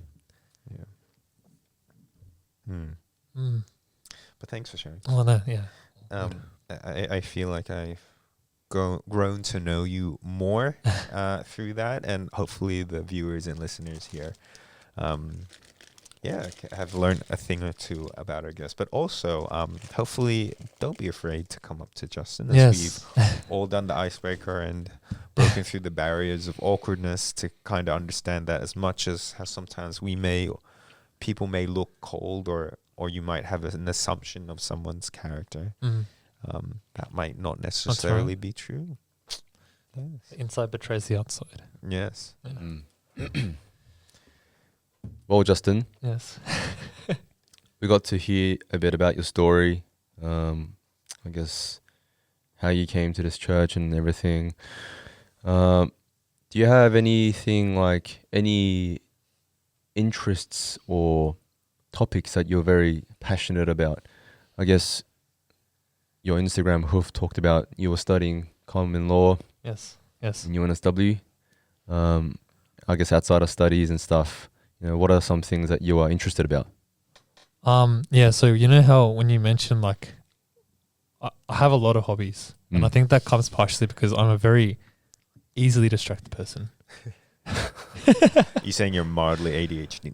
But thanks for sharing. Oh, no, yeah. I feel like I've grown to know you more through that, and hopefully the viewers and listeners here have learned a thing or two about our guest. But also hopefully don't be afraid to come up to Justin, as we've all done the icebreaker and broken through the barriers of awkwardness to kind of understand that, as much as how sometimes people may look cold, or you might have an assumption of someone's character. that might not necessarily be true. Yes. The inside betrays the outside. Yes. Mm. Well, Justin, Yes. we got to hear a bit about your story. I guess how you came to this church and everything. Do you have anything like any interests or topics that you're very passionate about? I guess your Instagram hoof talked about you were studying common law Yes. Yes. in UNSW. I guess outside of studies and stuff, what are some things that you are interested about? Yeah. So you know how when you mentioned like, I have a lot of hobbies, and I think that comes partially because I'm a very easily distracted person. You saying you're mildly ADHD?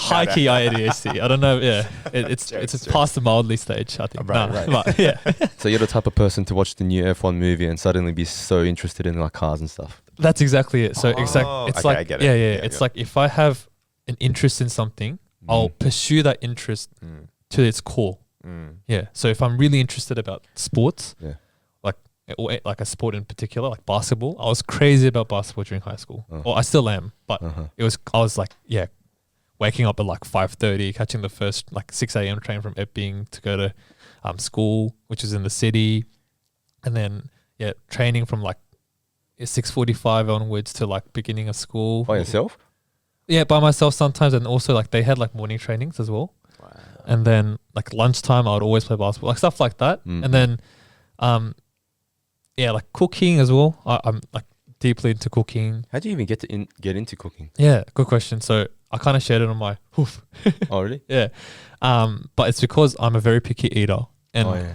High key ADHD. I don't know. Yeah, it's Jokes. past the mildly stage. I think. Right. But yeah, So you're the type of person to watch the new F1 movie and suddenly be so interested in like cars and stuff. that's exactly it. So Oh, it's okay, like I get it. yeah. Yeah, It's yeah. like if I have an interest in something, I'll pursue that interest Mm. to its core. Mm. Yeah. So if I'm really interested about sports, Yeah. or like a sport in particular, like basketball, I was crazy about basketball during high school. Oh. Or I still am, but Uh-huh. I was like, yeah, waking up at like 5:30, catching the first like 6 a.m. train from Epping to go to school, which is in the city, and then training from like 6:45 onwards to like beginning of school. By yourself? Yeah, by myself sometimes, and also like they had like morning trainings as well. Wow. And then like lunchtime, I would always play basketball, like stuff like that. Mhm. And then, like cooking as well. I'm like deeply into cooking. How do you even get into cooking? Yeah, good question. So I kind of shared it on my hoof. Oh, really? Yeah. But it's because I'm a very picky eater, and Oh, yeah.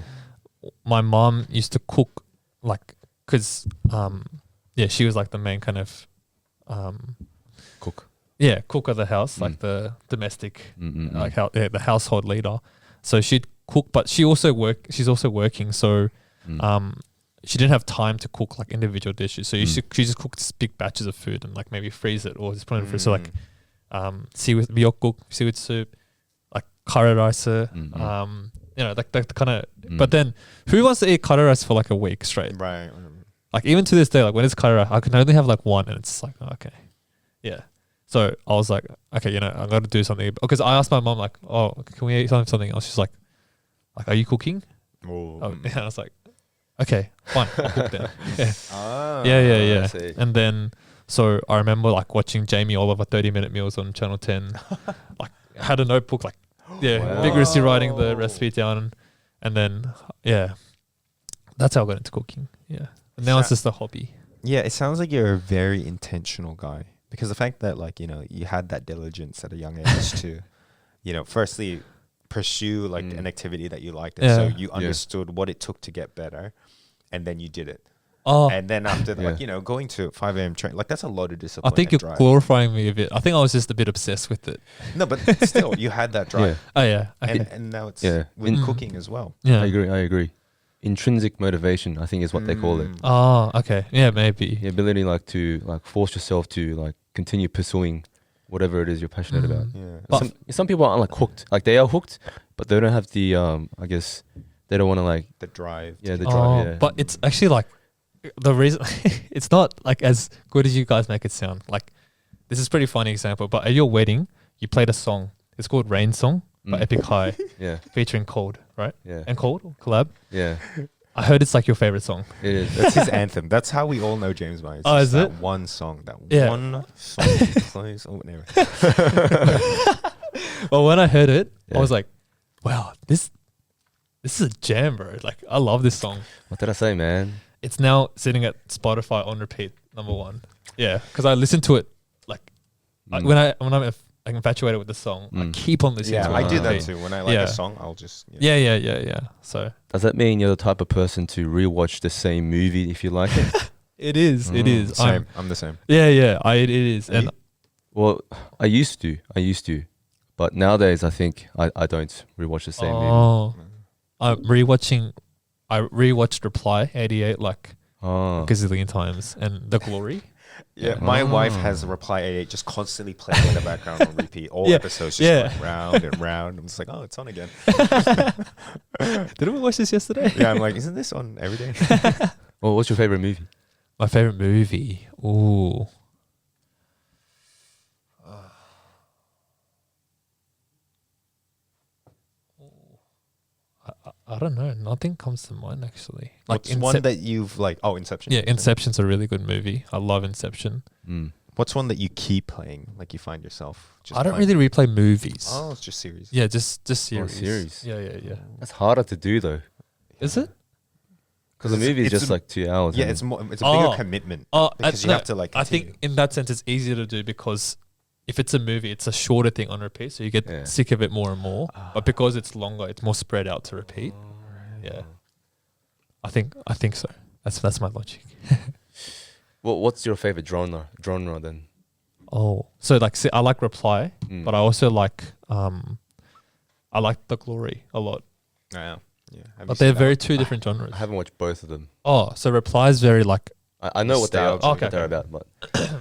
my mom used to cook like, cause she was like the main kind of Cook. cook of the house, Mm. like the domestic, Mm-mm-mm. like the household leader. So she'd cook, but she's also working. So Mm. she didn't have time to cook like individual dishes. So Mm. she just cooked big batches of food and like maybe freeze it or just put it in the fridge. So like Mm. seaweed byeokguk, seaweed soup, like curry rice, Mm-mm. like that kind of. Mm. But then, who wants to eat curry rice for like a week straight? Right. Like even to this day, like when it's curry rice, I can only have like one, and it's like okay, yeah. So I was like, okay, I got to do something because I asked my mom like, oh, can we eat something else? She's like, are you cooking? Oh, Oh, and I was like, okay, fine, I'll cook then. Yeah. Ah, Yeah. I see. And then, so I remember like watching Jamie Oliver 30-minute meals on Channel 10. Like, had a notebook, like, Wow. vigorously writing the recipe down. And then, that's how I got into cooking. Yeah. And now it's just a hobby. Yeah, it sounds like you're a very intentional guy because the fact that like, you had that diligence at a young age to, firstly pursue like an activity that you liked. And so Yeah. you understood what it took to get better and then you did it. Oh, And then after that, Yeah. going to 5 a.m. train, like that's a lot of I discipline. think and you're drive. glorifying me a bit. I think I was just a bit obsessed with it. No, but still, you had that drive. Oh, yeah. And now it's Yeah. with Mm. cooking as well. Yeah. I agree. Intrinsic motivation, I think, is what they call it. Mm. Oh, okay. Yeah, maybe. The ability to force yourself to like continue pursuing whatever it is you're passionate about. Yeah. But- Some people aren't like hooked. Like they are hooked, but they don't have the I guess they don't want to like The drive. the Oh, drive. Yeah. but it's actually like the reason it's not like as good as you guys make it sound. Like this is a pretty funny example, but at your wedding, you played a song. It's called Rain Song by Mm. Epic High, yeah, featuring Cold, right? yeah, And Cold collab. yeah. I heard it's like your favorite song. It is. That's his anthem. That's how we all know James Bond. It's Oh, just is that it? one song. That Yeah. one song he plays. Oh, never. Well, when I heard it, Yeah. I was like, wow, this is a jam, bro. Like I love this song. What did I say, man? It's now sitting at Spotify on repeat, #1. Yeah, because I listen to it like Mm. when I'm like infatuated with the song, I Mm. keep on listening Yeah, to it. I on do that repeat. too. When I like Yeah. a song, I'll just. Yeah. So Does that mean you're the type of person to rewatch the same movie if you like it? it is. It is. Same. I'm the same. Yeah. It is. Are And you? Well, I used to, but nowadays I think I don't rewatch the same movie. oh, I'm rewatching. I rewatched Reply 88 like Oh, a gazillion times, and The Glory. Yeah, my wife has Oh. Reply 88 just constantly playing in the background on repeat. All Yeah, episodes just yeah. going round and round. I'm just like, oh, it's on again. Didn't we watch this yesterday? Yeah, I'm like, isn't this on every day? Well, what's your favorite movie? My favorite movie. Ooh. I don't know. Nothing comes to mind actually. Like What's one that you've like? Oh, Inception. yeah, Inception's a really good movie. I love Inception. Mm. What's one that you keep playing? Like you find yourself just I don't playing? really replay movies. Oh, it's just series. Yeah, just series. series. Yeah. That's harder to do though, Is it? because the It's- movie is it's just a- like 2 hours. Yeah, and- it's more. It's a Oh. bigger commitment Oh, because you no, have to like. I Continue. think in that sense it's easier to do because if it's a movie, it's a shorter thing on repeat, so you get Yeah. sick of it more and more. But because it's longer, it's more spread out to repeat. Yeah, I think so. That's my logic. Well, what's your favorite genre then? Oh, so like see, I like Reply, Mm. but I also like I like The Glory a lot. Yeah. Yeah. Have you But seen they're that very one? two different genres. I haven't watched both of them. Oh, so Reply is very like I know what they are, Nostalgic. what they're about, but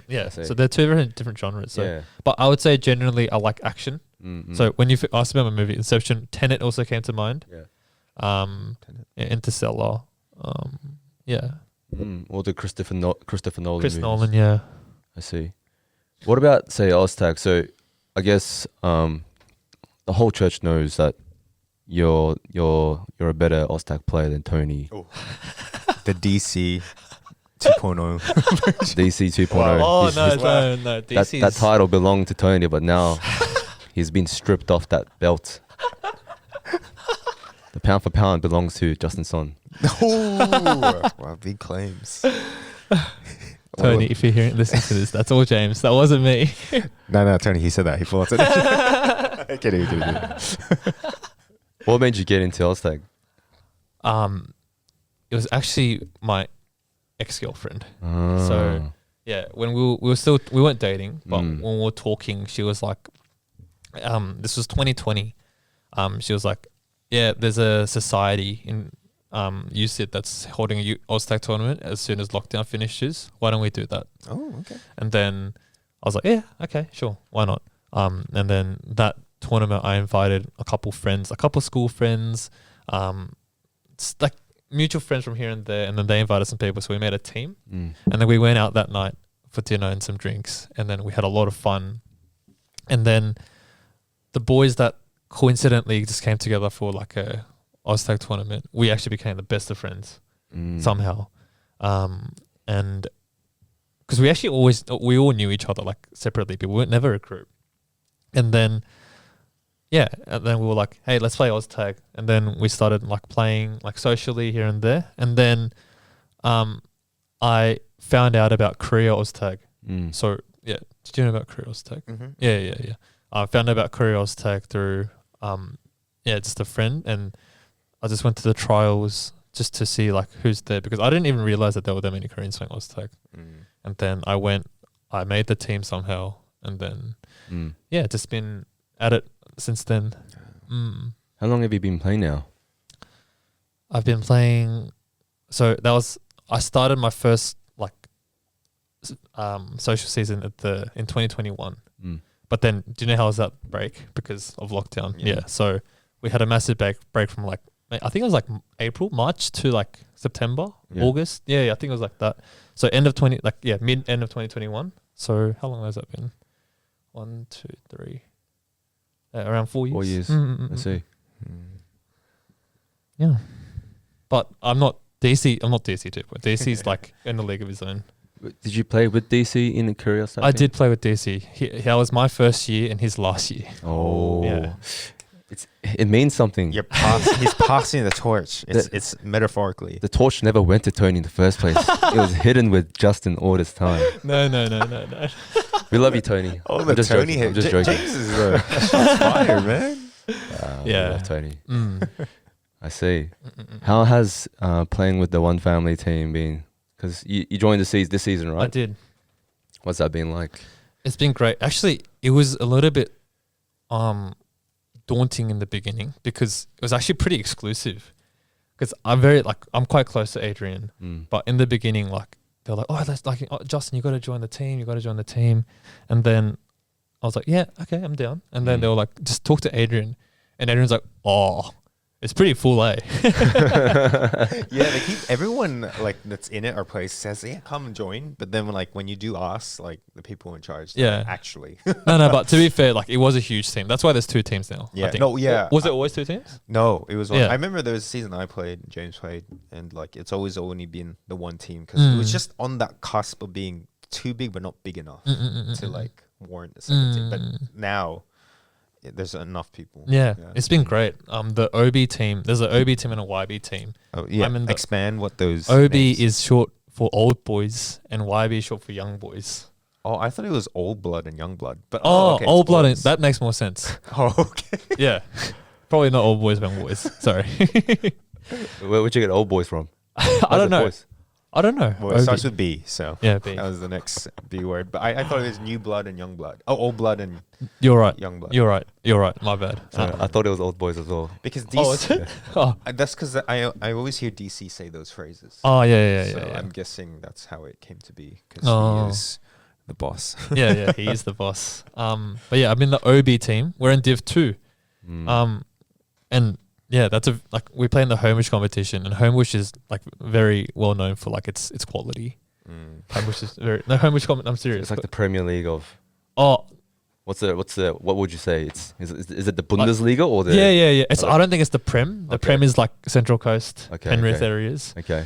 yeah. I see. So they're two different genres. So, yeah. but I would say generally I like action. Mm, So when you asked about my movie, Inception, Tenet also came to mind. yeah. Tenet. Interstellar. Yeah. Or the Christopher Nolan. Chris movies. Nolan, yeah. I see. What about say Oztag? So I guess the whole church knows that you're a better Oztag player than Tony. The DC 2.0. DC 2.0. Oh, He's- no, he's- no. that DC's title belonged to Tony, but now he's been stripped off that belt. The pound for pound belongs to Justin Son. Oh, wow, big claims. Tony, if you're listening to this, that's all James. That wasn't me. No, Tony, he said that. He thought it. Kidding. What made you get into Oztag? It was actually my ex-girlfriend. Ah. So yeah, when we weren't dating, but Mm. when we were talking, she was like, this was 2020. She was like, yeah, there's a society in UCIT that's holding a Oztag tournament as soon as lockdown finishes. Why don't we do that? Oh, okay. And then I was like, yeah, okay, sure, why not? And then that tournament, I invited a couple school friends, it's like mutual friends from here and there, and then they invited some people, so we made a team. Mm. And then we went out that night for dinner and some drinks, and then we had a lot of fun. And then the boys that coincidentally just came together for like a Oztag tournament, we actually became the best of friends Mm. somehow. And because we all knew each other like separately, but we were never a group. And then and then we were like, hey, let's play Oztag. And then we started like playing like socially here and there. And then I found out about Korea Oztag. Mm. So yeah, did you know about Korea Oztag? Mm-hmm. Yeah. I found out about Korea Oztag through just a friend, and I just went to the trials just to see like who's there, because I didn't even realize that there were that many Koreans playing Oztag. And then I made the team somehow, and then Mm. just been at it since then. How long have you been playing now? I've been playing. So I started my first like social season in 2021. Mm. But then, do you know how was that break because of lockdown? Yeah. Yeah. So we had a massive break from like, I think it was like March to like September, Yeah. August. Yeah, I think it was like that. So end of mid end of 2021. So how long has that been? 1, 2, 3. Around 4 years. 4 years. Mm. I see. Yeah. But I'm not DC 2. But DC's like in a league of his own. Did you play with DC in the Korea Oztag I team? did play with DC. That was my first year and his last year. Oh, Yeah. It means something. He's passing the torch. It's metaphorically. The torch never went to Tony in the first place. It was hidden with Justin all this time. No. We love you, Tony. Oh, I'm the just Tony joking. I'm just joking. James is shots fired, man. We Yeah. love Tony. Mm. I see. How has playing with the One Family team been? Because you joined this season, right? I did. What's that been like? It's been great. Actually, it was a little bit daunting in the beginning because it was actually pretty exclusive. Because I'm quite close to Adrian, Mm. but in the beginning, like they're like, oh, that's like, oh, Justin, you got to join the team. You got to join the team. And then I was like, yeah, okay, I'm down. And then they were like, just talk to Adrian. And Adrian's like, oh, it's pretty full, eh? Yeah, they keep everyone like that's in it or place says, yeah, come and join. But then when you do ask, like the people in charge, they're Yeah. like, actually, No, but to be fair, like it was a huge team. That's why there's 2 teams now. I yeah, think. no, yeah. Was it always 2 teams? No, it was one. Yeah. I remember there was a season I played, James played, and like it's always only been the one team because it was just on that cusp of being too big but not big enough to like warrant the second team. But now there's enough people. Yeah, it's been great. The OB team, there's an OB team and a YB team. Oh yeah, I'm in the- expand what those OB names. is short for old boys and YB is short for young boys. Oh, I thought it was old blood and young blood. But Oh, okay, old it's blood, boys. that makes more sense. Oh, okay. Yeah. Probably not old boys, young boys. Sorry. Where'd you get old boys from? I don't know. Boys? I don't know. Well, it OB. starts with B, so Yeah, B. that was the next B word. But I thought it was new blood and young blood. Oh, old blood and You're right. young blood. You're right. You're right. My bad. I thought it was old boys as well. Because Oh, DC, is it? Oh, that's because I always hear DC say those phrases. oh yeah, yeah, So yeah. Yeah. I'm guessing that's how it came to be because Oh. he is the boss. Yeah, he is the boss. But yeah, I'm in the OB team. We're in Div 2. And yeah, that's we play in the Homebush competition, and Homebush is like very well known for like its quality. Homebush is very I'm serious. It's like the Premier League of. oh What would you say? Is it the Bundesliga or the? yeah. I don't think it's the Prem. The Okay. Prem is like Central Coast, Okay, Penrith okay. areas. Okay.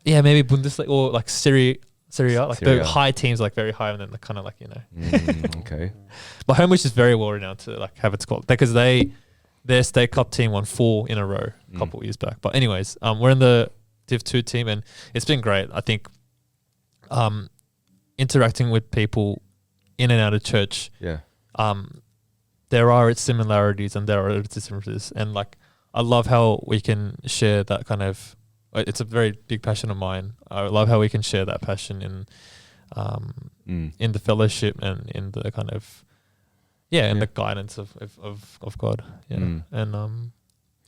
Yeah, maybe Bundesliga or like Serie A, like Serie the A. high teams, like very high, and then the kind of like Okay. But Homebush is very well renowned to like have its quality because their state cup team won 4 in a row a couple of years back. But anyways, we're in the Div 2 team and it's been great. I think interacting with people in and out of church, Yeah. there are its similarities and there are its differences. And like I love how we can share that kind of. It's a very big passion of mine. I love how we can share that passion in the fellowship and in the kind of in the guidance of God. Yeah. And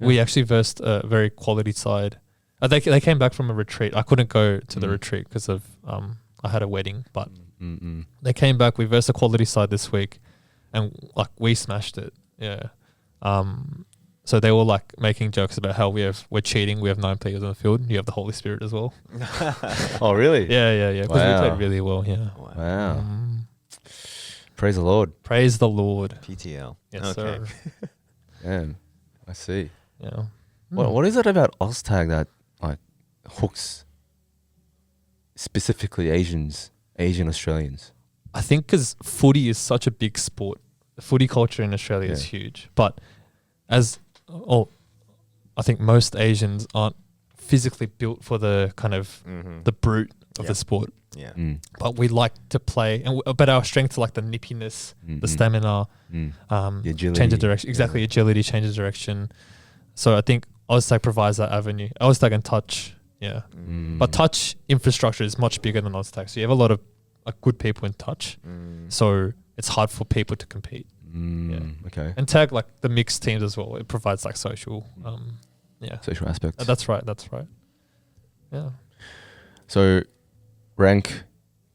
we actually versed a very quality side. They came back from a retreat. I couldn't go to the retreat because of I had a wedding, but they came back. We versed a quality side this week, and like we smashed it. Yeah. So they were like making jokes about how we're cheating. We have 9 players on the field. You have the Holy Spirit as well. Oh, really? Yeah. Because we Wow. played really well. Yeah. Wow. Praise the Lord. Praise the Lord. PTL. Yes, Okay. sir. Man, I see. Yeah. What is it about Oztag that like hooks specifically Asian Australians? I think because footy is such a big sport. The footy culture in Australia is huge. But I think most Asians aren't physically built for the kind of the brute of the sport. Yeah. But we like to play, but our strengths are like the nippiness, the stamina, The agility. change of direction. Exactly, agility, change of direction. So I think Oztag provides that avenue. Oztag and touch, yeah. But touch infrastructure is much bigger than Oztag. So you have a lot of good people in touch. So it's hard for people to compete. Okay. And tag like the mixed teams as well. It provides like social, Social aspects. That's right. Yeah. So rank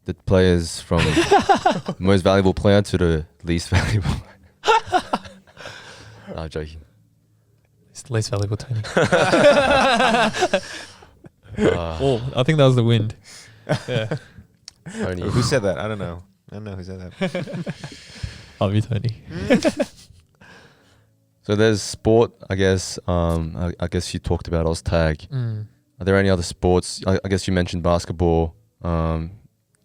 the players from most valuable player to the least valuable. I'm joking. It's the least valuable Tony. Oh, I think that was the wind. Yeah. Tony. Who said that? I don't know who said that. Love you, Tony. So there's sport, I guess. I guess you talked about Oztag. Are there any other sports? I guess you mentioned basketball. You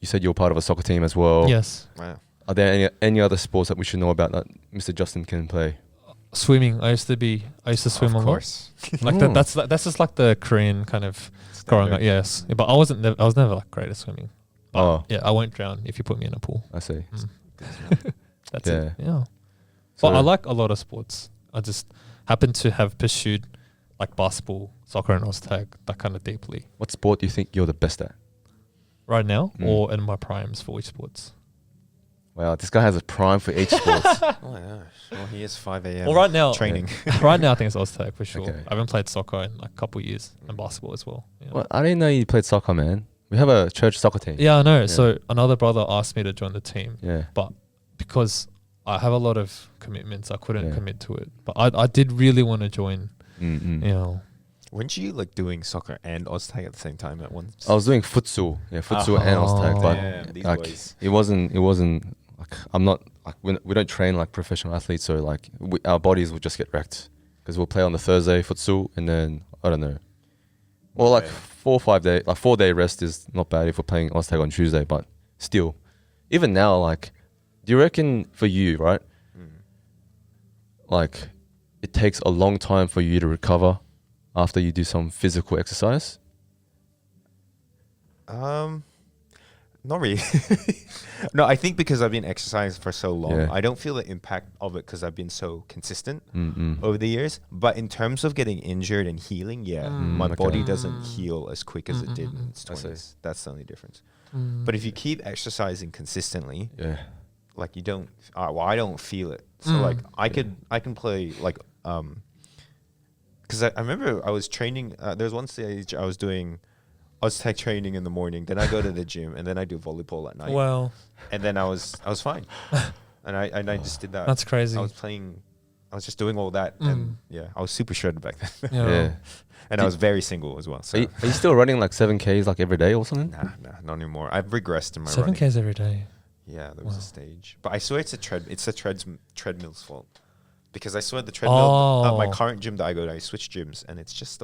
said you were part of a soccer team as well. Yes. Wow. Are there any other sports that we should know about that Mr. Justin can play? Swimming. I used to swim a Of lot. course. Like Oh. that's just like the Korean kind of growing up. Yes, but I was never like great at swimming. But Oh. yeah, I won't drown if you put me in a pool. I see. That's Yeah. it. Yeah. So- But I like a lot of sports. I just happen to have pursued like basketball, soccer, and Oztag that kind of deeply What sport do you think you're the best at? right now, or in my primes for each sports. Wow, this guy has a prime for each sport. Oh my gosh. Well, he is 5 a.m. Well, right now, training. right now I think it's Oztag for sure. Okay. I haven't played soccer in like a couple of years and basketball as well. Yeah. Well, I didn't know you played soccer, man. We have a church soccer team. Yeah, I know. Yeah. So another brother asked me to join the team, Yeah. but because I have a lot of commitments, I couldn't Yeah. commit to it. But I did really want to join. Mm-mm. You know, Weren't you like doing soccer and Oztag at the same time at once? I was doing futsal. Yeah, futsal and Oztag, but Damn, these like boys. it wasn't like I'm not like we don't train like professional athletes, so like our bodies will just get wrecked because we'll play on the Thursday futsal and then I don't know, or like Okay. 4 or 5 day, like 4 day rest is not bad if we're playing Oztag on Tuesday, but still, even now, like, do you reckon for you, right? Mm. Like, it takes a long time for you to recover after you do some physical exercise? Not really. No, I think because I've been exercising for so long, Yeah. I don't feel the impact of it because I've been so consistent Mm-mm. over the years. But in terms of getting injured and healing, yeah, my okay. body doesn't heal as quick as it did in its I see. 20s. That's the only difference. But if you keep exercising consistently, Yeah. like you don't, well, I don't feel it. So like I can play like, because I remember I was training. There was one stage I was doing Oztag training in the morning. Then I go to the gym and then I do volleyball at night. well, And then I was fine, and I just did that. that's crazy. I was playing. I was just doing all that, and yeah, I was super shredded back then. You know. Yeah. And I was very single as well. So Are you still running like 7Ks like every day or something? nah, not anymore. I've regressed in my 7 running. Ks every day. Yeah, there was Wow. a stage, but I swear it's the treadmill's fault, because I swear the treadmill at my Oh. current gym that I go to, I switched gyms, and it's just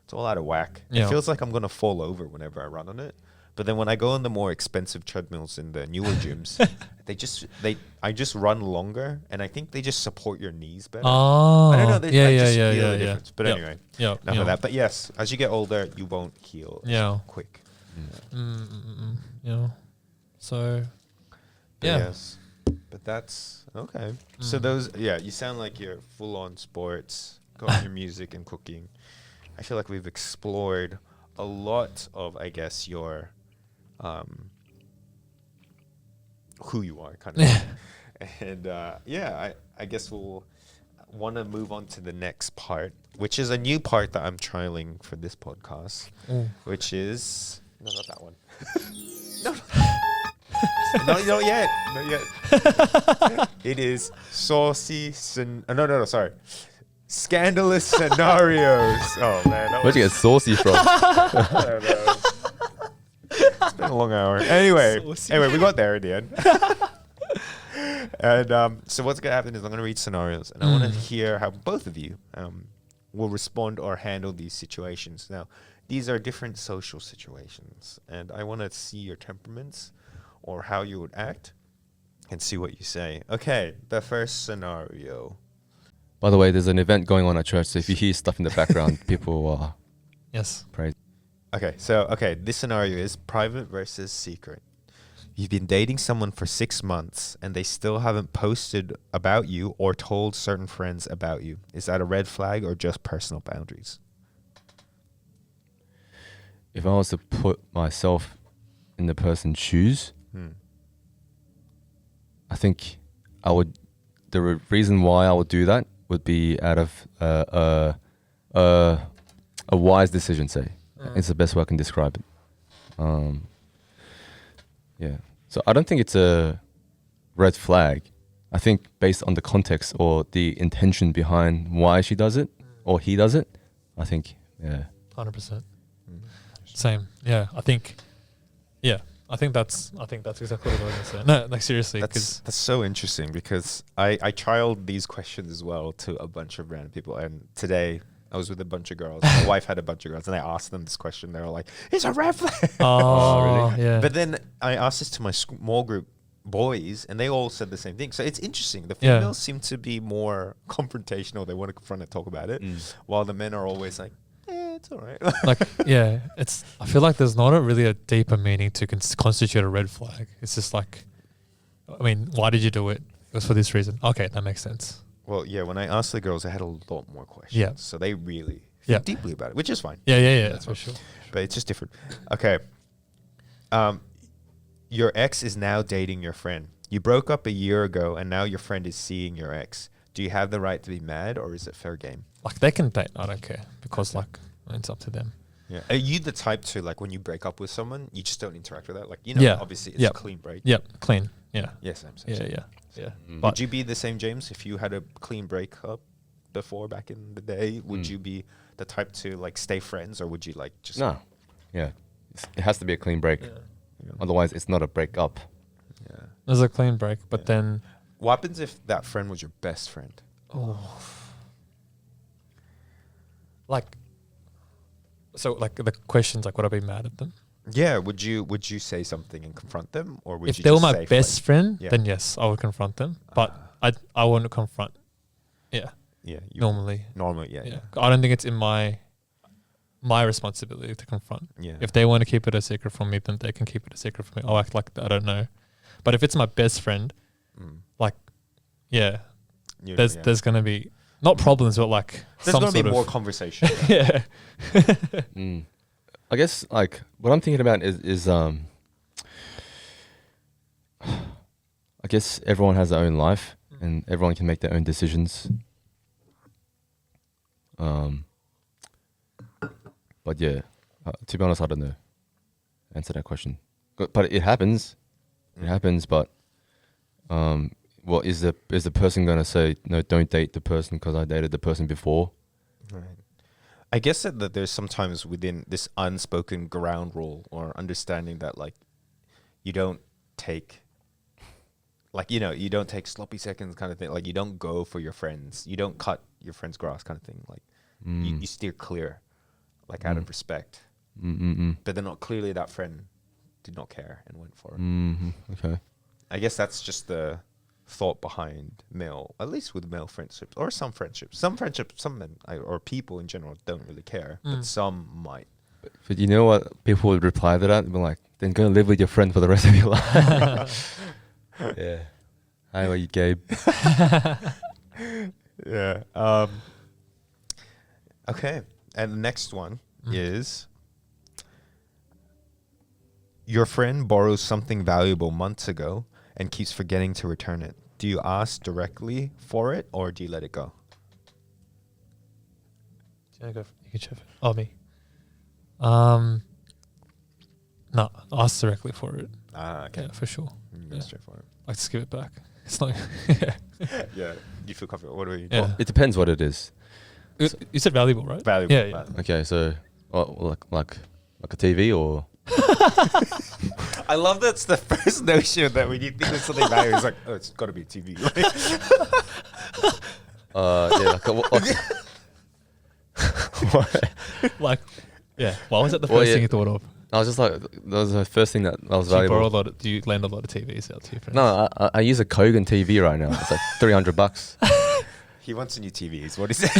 it's all out of whack. Yeah. It feels like I'm gonna fall over whenever I run on it. But then when I go on the more expensive treadmills in the newer gyms, I just run longer, and I think they just support your knees better. Oh, I don't know. yeah, I yeah, just yeah, feel yeah, the yeah. difference. But Yep. anyway, Yeah, enough of that. But yes, as you get older, you won't heal as Yeah. quick. Yeah. So, But yeah. yes. But that's okay. So you sound like you're full on sports, got your music and cooking. I feel like we've explored a lot of, I guess, your who you are, kind of. And I guess we'll want to move on to the next part, which is a new part that I'm trialing for this podcast, which is not that one. No, not yet. Not yet. It is saucy. Sorry. Scandalous scenarios. Oh man, that Where'd you get saucy from? I don't know. It's been a long hour. Anyway, we got there in the end. And so what's gonna happen is I'm gonna read scenarios, and I want to hear how both of you will respond or handle these situations. Now, these are different social situations, and I want to see your temperaments or how you would act, and see what you say. Okay, the first scenario. By the way, there's an event going on at church, so if you hear stuff in the background, people are Yes. praising. Okay, this scenario is private versus secret. You've been dating someone for 6 months and they still haven't posted about you or told certain friends about you. Is that a red flag or just personal boundaries? If I was to put myself in the person's shoes, I think I would. The reason why I would do that would be out of a wise decision. Say, it's the best way I can describe it. Yeah. So I don't think it's a red flag. I think based on the context or the intention behind why she does it or he does it, I think 100%. Same. Yeah. I think that's exactly what I was going to say. No, like seriously, because That's so interesting because I trialed these questions as well to a bunch of random people. And today I was with a bunch of girls. My wife had a bunch of girls, and I asked them this question. They were like, "It's a red flag." really? Yeah. But then I asked this to my small group boys, and they all said the same thing. So it's interesting. The Yeah. females seem to be more confrontational. They want to confront and talk about it, while the men are always like, it's all right. like, yeah, I feel like there's not really a deeper meaning to constitute a red flag. It's just like, I mean, why did you do it? It was for this reason. Okay, that makes sense. Well, yeah, when I asked the girls, I had a lot more questions. Yeah. So they really Yeah. think deeply about it, which is fine. Yeah, That's for fine. sure. But it's just different. Okay. Your ex is now dating your friend. You broke up a year ago, and now your friend is seeing your ex. Do you have the right to be mad, or is it fair game? Like, they can date, I don't care, because like it's up to them. Yeah. Are you the type to, like, when you break up with someone, you just don't interact with that? Like, Yeah. obviously it's Yep. a clean break. Yep, clean. Yeah, Yes, same. yeah. Mm. But Would you be the same, James, if you had a clean breakup before back in the day? Would Mm. you be the type to, like, stay friends, or would you, like, just No. Yeah. It has to be a clean break. yeah. Otherwise, it's not a breakup. Yeah. There's a clean break, but Yeah. then What happens if that friend was your best friend? like, so like the questions like, would I be mad at them? Yeah. Would you say something and confront them, or would If you they were just my say, best friend, Yeah. then yes, I would confront them. But I wouldn't confront. Yeah, yeah, you normally. normally, Yeah. yeah. I don't think it's in my responsibility to confront. Yeah. If they want to keep it a secret from me, then they can keep it a secret from me. I'll act like I don't know. But if it's my best friend, Mm. like, yeah, You- there's yeah. there's gonna be not problems, but like There's some gonna be sort more of conversation. yeah. Mm. I guess like what I'm thinking about is I guess everyone has their own life and everyone can make their own decisions. But yeah, to be honest, I don't know. Answer that question, but it happens. It happens, but well, is the person gonna say no? Don't date the person because I dated the person before? Right. I guess that there's sometimes within this unspoken ground rule or understanding that, like, you don't take, like, you don't take sloppy seconds kind of thing. Like, you don't go for your friends. You don't cut your friend's grass kind of thing. Like, you steer clear, like, out of respect. But then, not clearly, that friend did not care and went for it. Okay. I guess that's just the thought behind male, at least with male friendships, or some friendships. Some friendships, some men or people in general don't really care, but some might. But you know what? People would reply to that and be like, then go live with your friend for the rest of your life. Yeah. How are you, Gabe? Yeah. Okay. And the next one is your friend borrows something valuable months ago and keeps forgetting to return it. Do you ask directly for it, or do you let it go? You can check it. Oh, me. No, ask directly for it. Ah, okay. Yeah, for sure. Go Yeah. straight for it. Like, just give it back. It's not. Yeah. You feel comfortable. What do you? Yeah. It depends what it is. You said valuable, right? Valuable. Yeah, yeah. valuable. Okay, so like a TV or I love that's the first notion that when you think of something valuable, it's like, oh, it's got to be a TV. Like, yeah. Why was that the Well, first yeah. thing you thought of? I was just like that was the first thing that was Do you borrow a valuable. lot? Do you lend a lot of TVs out to your friends? No, I use a Kogan TV right now. It's like $300. He wants a new TV. Is what he said.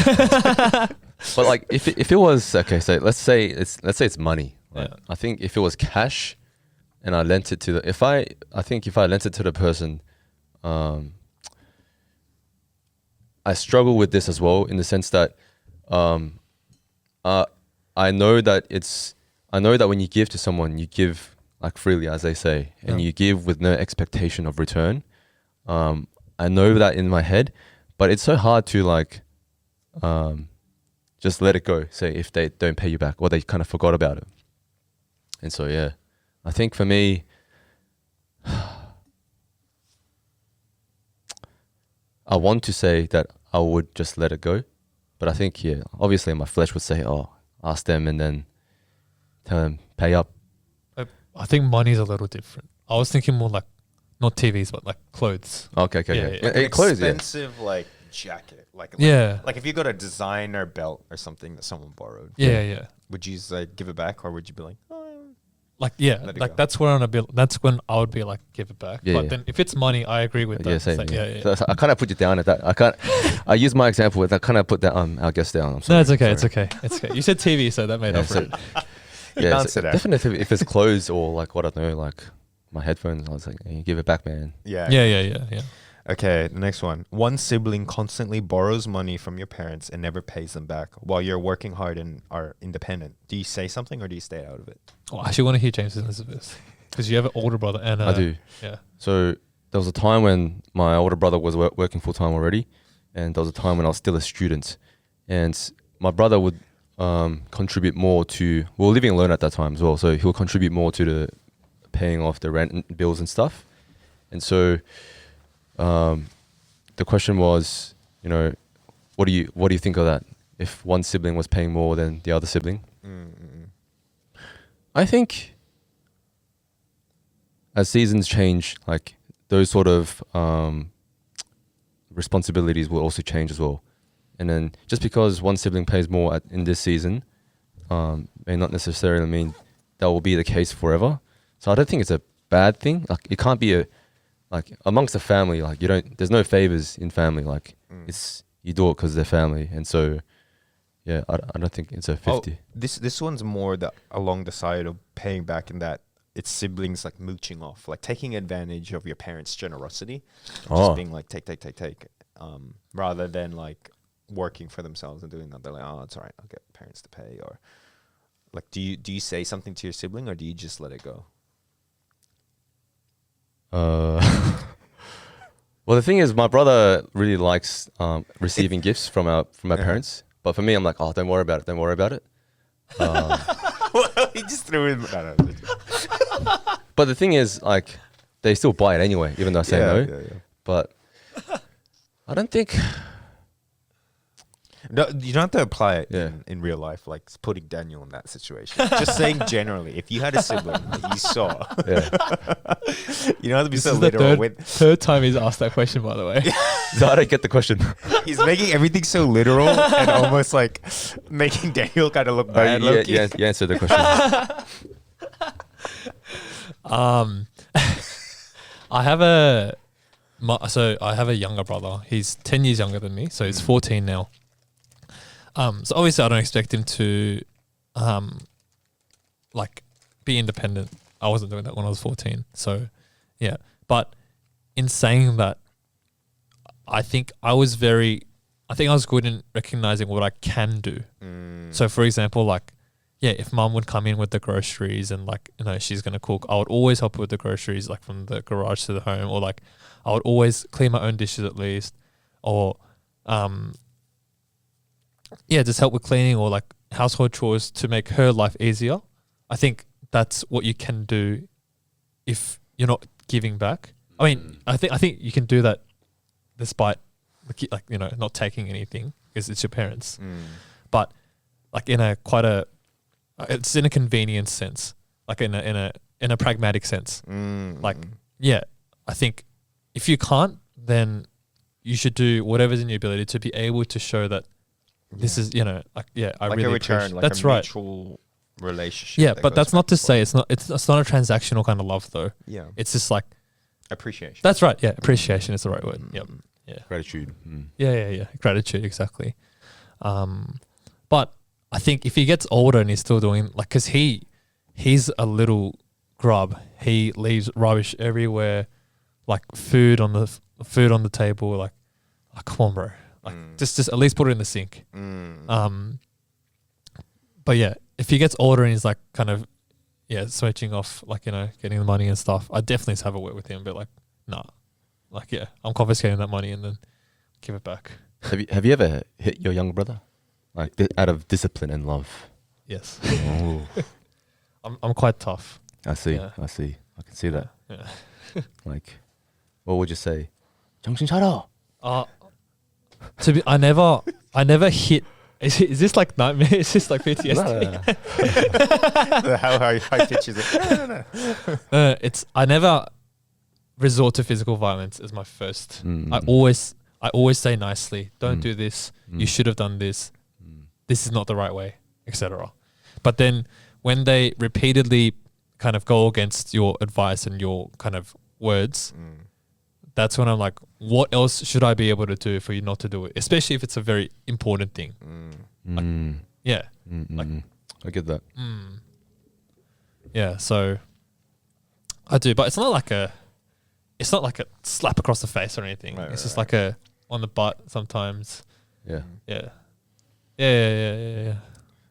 But like if it was okay, so let's say it's money. Right? Yeah. I think if it was cash, and I lent it to if I think if I lent it to the person, I struggle with this as well in the sense that, I know that when you give to someone, you give like freely, as they say, and Yeah. you give with no expectation of return. I know that in my head, but it's so hard to like, just let it go. Say if they don't pay you back or they kind of forgot about it. And so, yeah, I think for me, I want to say that I would just let it go. But I think, yeah, obviously my flesh would say, oh, ask them and then tell them, pay up. I think money's a little different. I was thinking more like not TVs, but like clothes. Okay. Yeah, Yeah, yeah. An clothes, yeah. expensive like jacket, like Yeah. like if you got a designer belt or something that someone borrowed, Yeah. would you like give it back, or would you be like, oh, Like, yeah, Let it like go. that's when I would be like, give it back. Yeah, but yeah. then if it's money, I agree with that. Yeah, same. Say, Yeah. So I kind of put you down at that. I use my example with that. Kind of put that our guest down. I'm sorry. No, it's okay. It's Sorry. okay. It's okay. You said TV, so that made Yeah, up for so- it. Yeah, answer that. definitely if it's clothes or like what I know, like my headphones, I was like, hey, give it back, man. yeah, Yeah. Okay, the next one. One sibling constantly borrows money from your parents and never pays them back while you're working hard and are independent. Do you say something or do you stay out of it? Oh, I actually want to hear James and Elizabeth because you have an older brother and I do. Yeah. So there was a time when my older brother was working full time already, and there was a time when I was still a student, and my brother would contribute more to. We were living alone at that time as well, so he'll contribute more to the paying off the rent and bills and stuff. And so, the question was, you know, what do you think of that? If one sibling was paying more than the other sibling, I think as seasons change, like those sort of responsibilities will also change as well. And then just because one sibling pays more in this season, may not necessarily mean that will be the case forever. So I don't think it's a bad thing. Like it can't be like amongst the family. Like there's no favors in family. Like it's you do it because they're family. And so yeah, I don't think it's a 50. This one's more along the side of paying back in that it's siblings like mooching off, like taking advantage of your parents' generosity, just being like take, rather than like working for themselves and doing that. They're like, oh, it's all right, I'll get parents to pay. Or like, do you say something to your sibling, or do you just let it go? Well, the thing is, my brother really likes receiving gifts from our parents. But for me, I'm like, oh, don't worry about it. Don't worry about it. Well, he just threw it. But the thing is, like, they still buy it anyway, even though I say no. Yeah. But I don't think. No, you don't have to apply it Yeah. in real life, like putting Daniel in that situation. Just saying generally, if you had a sibling that you saw, Yeah. you don't have to be This so is the literal. third time he's asked that question, by the way. So I don't get the question. He's making everything so literal and almost like making Daniel kind of look bad. low-key. You answered the question. I have a younger brother. He's 10 years younger than me, so he's 14 now. So obviously I don't expect him to like be independent. I wasn't doing that when I was 14. So yeah. But in saying that, I think I was good in recognizing what I can do. So for example, like, yeah, if mum would come in with the groceries and like, you know, she's going to cook, I would always help her with the groceries, like from the garage to the home, or like I would always clean my own dishes at least, or just help with cleaning or like household chores to make her life easier. I think that's what you can do if you're not giving back. I mean, I think you can do that despite like, you know, not taking anything because it's your parents. But like it's in a convenience sense, like in a pragmatic sense. Like, yeah, I think if you can't, then you should do whatever's in your ability to be able to show that this is, you know, like, yeah, I like really a return, appreciate. like That's a right. mutual relationship. Yeah, that but goes that's back not to and say forth. it's not a transactional kind of love though. Yeah, It's just like appreciation. that's right. Yeah, appreciation is the right word. Yep. Yeah. Gratitude. Yeah. Gratitude, exactly. But I think if he gets older and he's still doing like, because he's a little grub. He leaves rubbish everywhere, like food on the table. Like, oh, come on, bro. Like, just at least put it in the sink. But yeah, if he gets older and he's like kind of switching off, like, you know, getting the money and stuff, I definitely have a word with him. But like, nah, like, yeah, I'm confiscating that money and then give it back. Have you ever hit your younger brother, like out of discipline and love? Yes. Oh, I'm quite tough. I see. Yeah. I see. I can see that. Yeah. Like, what would you say? 정신 차려. I never hit. Is this like nightmare? Is this like PTSD? How high pitches it? No, I never resort to physical violence as my first. I always say nicely, don't do this. You should have done this. This is not the right way, etc. But then when they repeatedly kind of go against your advice and your kind of words, that's when I'm like, what else should I be able to do for you not to do it? Especially if it's a very important thing. Yeah. Like, I get that. yeah, so I do, but it's not like a slap across the face or anything. Right, it's right, just like a on the butt sometimes. Yeah. Yeah. Yeah.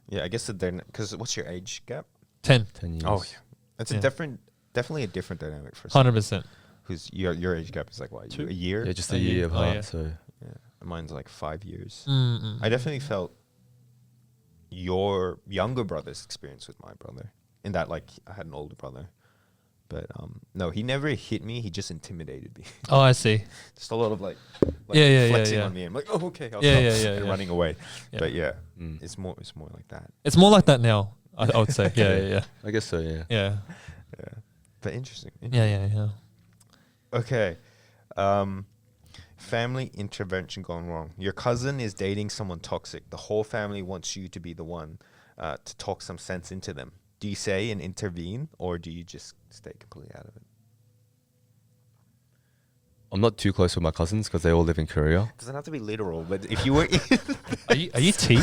Yeah, I guess that they're because what's your age gap? 10. 10 years. Oh yeah, that's Yeah. definitely a different dynamic for someone 100%. who's your age gap is like what, a year? Yeah, just a a year. year Oh, apart. yeah. So Yeah, mine's like 5 years. Mm-mm. I definitely felt your younger brother's experience with my brother. In that, like, I had an older brother, but no, he never hit me. He just intimidated me. Oh, I see. Just a lot of like Yeah, flexing yeah. on me. I'm like, oh, okay, I'll Yeah, stop, yeah, and yeah. running away. Yeah. But yeah, Mm. it's more like that. It's more like that now. I would say. Yeah. I guess so. Yeah. Yeah. Yeah, but interesting. Yeah. Okay. Family intervention gone wrong. Your cousin is dating someone toxic. The whole family wants you to be the one to talk some sense into them. Do you say and intervene, or do you just stay completely out of it? I'm not too close with my cousins because they all live in Korea. It doesn't have to be literal, but if you were Are you T?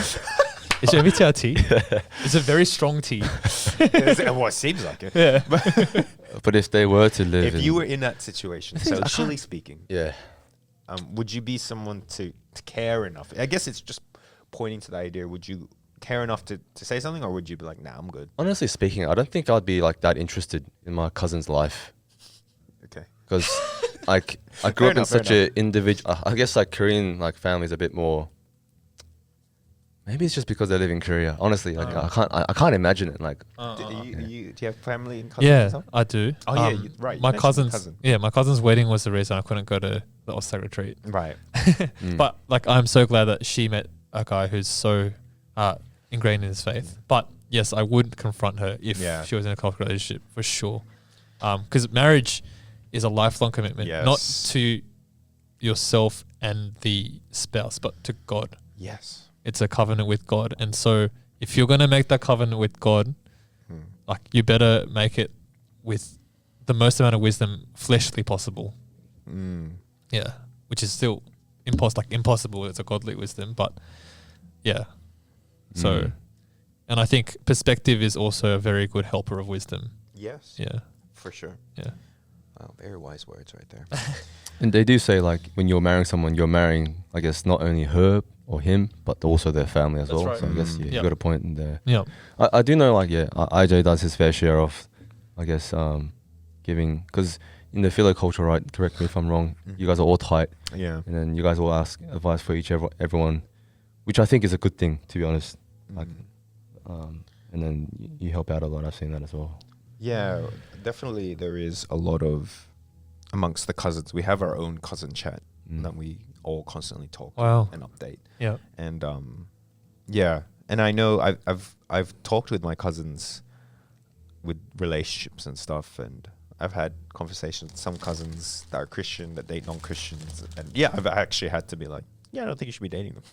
Is your MBTI T? It's a very strong T. well, it seems like it. Yeah. But if they were to live, If you were in that situation, socially speaking, yeah, would you be someone to care enough? I guess it's just pointing to the idea. Would you care enough to say something, or would you be like, nah, I'm good? honestly speaking, I don't think I'd be like that interested in my cousin's life Okay. because like I grew Fair up in enough, fair such a individual. I guess like Korean like families a bit more. Maybe it's just because they live in Korea. Honestly, like I can't imagine it. Like Do you have family and cousins? Yeah, and stuff? I do. Oh, yeah, right, you My mentioned your cousin's cousin. my cousin's wedding was the reason I couldn't go to the Ostak retreat. Right. But like, I'm so glad that she met a guy who's so ingrained in his faith. But yes, I would confront her if Yeah. she was in a cultural relationship for sure. Because marriage is a lifelong commitment, not Yes. to yourself and the spouse, but to God. Yes. It's a covenant with God, and so if you're going to make that covenant with God, Hmm. like, you better make it with the most amount of wisdom fleshly possible. Mm. Yeah, which is still impossible. It's a godly wisdom, but yeah. So, Mm. and I think perspective is also a very good helper of wisdom. Yes. Yeah, For sure. yeah, Wow, very wise words right there. And they do say like when you're marrying someone, you're marrying, I guess, not only her or him, but also their family as That's well. right. So I guess Mm. yeah, Yep. you got a point in there. yeah. I do know like IJ does his fair share of, I guess, giving, because in the philo culture, right? Correct me if I'm wrong. Mhm. You guys are all tight, Yeah. and then you guys all ask advice for everyone, which I think is a good thing, to be honest. Like, Mm. and then you help out a lot. I've seen that as well. Yeah, definitely there is a lot of, amongst the cousins, we have our own cousin chat Mm. that we all constantly talk Wow. and update. Yeah. And yeah, and I know I've talked with my cousins with relationships and stuff, and I've had conversations with some cousins that are Christian that date non-Christians, and yeah, I've actually had to be like, yeah, I don't think you should be dating them.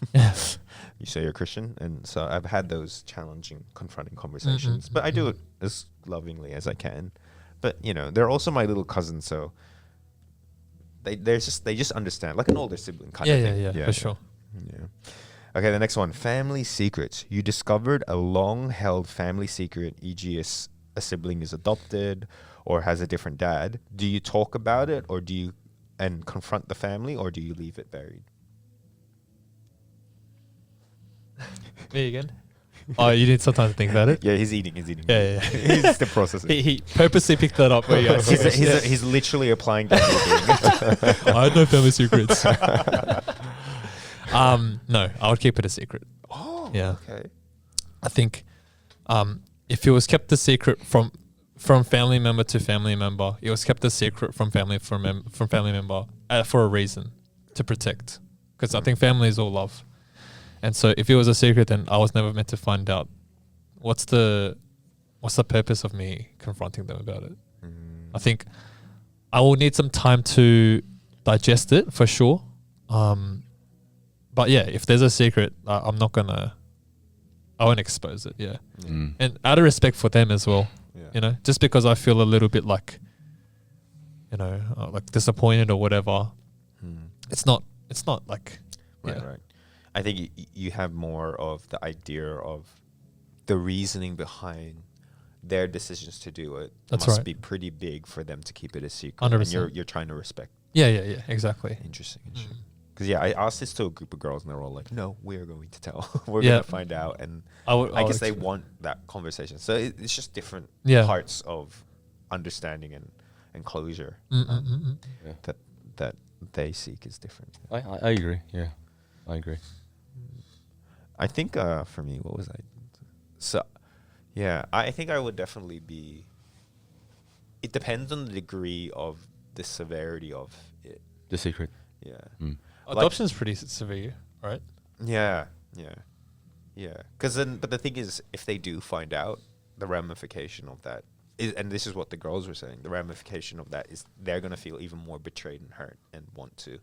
You say you're Christian, and so I've had those challenging, confronting conversations, but I do it as lovingly as I can. But you know, they're also my little cousins, so they just understand, like an older sibling kind of thing. Yeah, for sure. Yeah. Okay, the next one, family secrets. You discovered a long-held family secret, e.g., a sibling is adopted or has a different dad. Do you talk about it, or do you confront the family, or do you leave it buried? Me again? Oh, you need some time to think about it? Yeah, he's eating. Yeah. He's still processing. He purposely picked that up. Where you guys He's literally applying that. I had no family secrets. No, I would keep it a secret. Oh, Yeah. okay. I think if it was kept a secret from family member to family member, it was kept a secret from family from family member for a reason, to protect. Because I think family is all love. And so if it was a secret, then I was never meant to find out what's the purpose of me confronting them about it. I think I will need some time to digest it for sure. But yeah, if there's a secret, I won't expose it. Yeah. Mm. And out of respect for them as well, Yeah. you know, just because I feel a little bit like, you know, like disappointed or whatever. It's not like, Right, yeah. right. I think you have more of the idea of the reasoning behind their decisions to do it. That's must right. be pretty big for them to keep it a secret. And 100%. you're trying to respect. Yeah, exactly. Interesting. Because yeah, I asked this to a group of girls, and they're all like, "No, we're going to tell. We're Yeah. going to find out." And I guess they would- want that conversation. So it's just different Yeah. parts of understanding and closure that they seek is different. I agree. Yeah, I agree. I think for me, what was I So, yeah, I think I would definitely be. It depends on the degree of the severity of it. The secret. Yeah. Mm. Like- Adoption's pretty severe, right? Yeah. Because then, but the thing is, if they do find out, the ramification of that is, and this is what the girls were saying, the ramification of that is they're gonna feel even more betrayed and hurt and want to.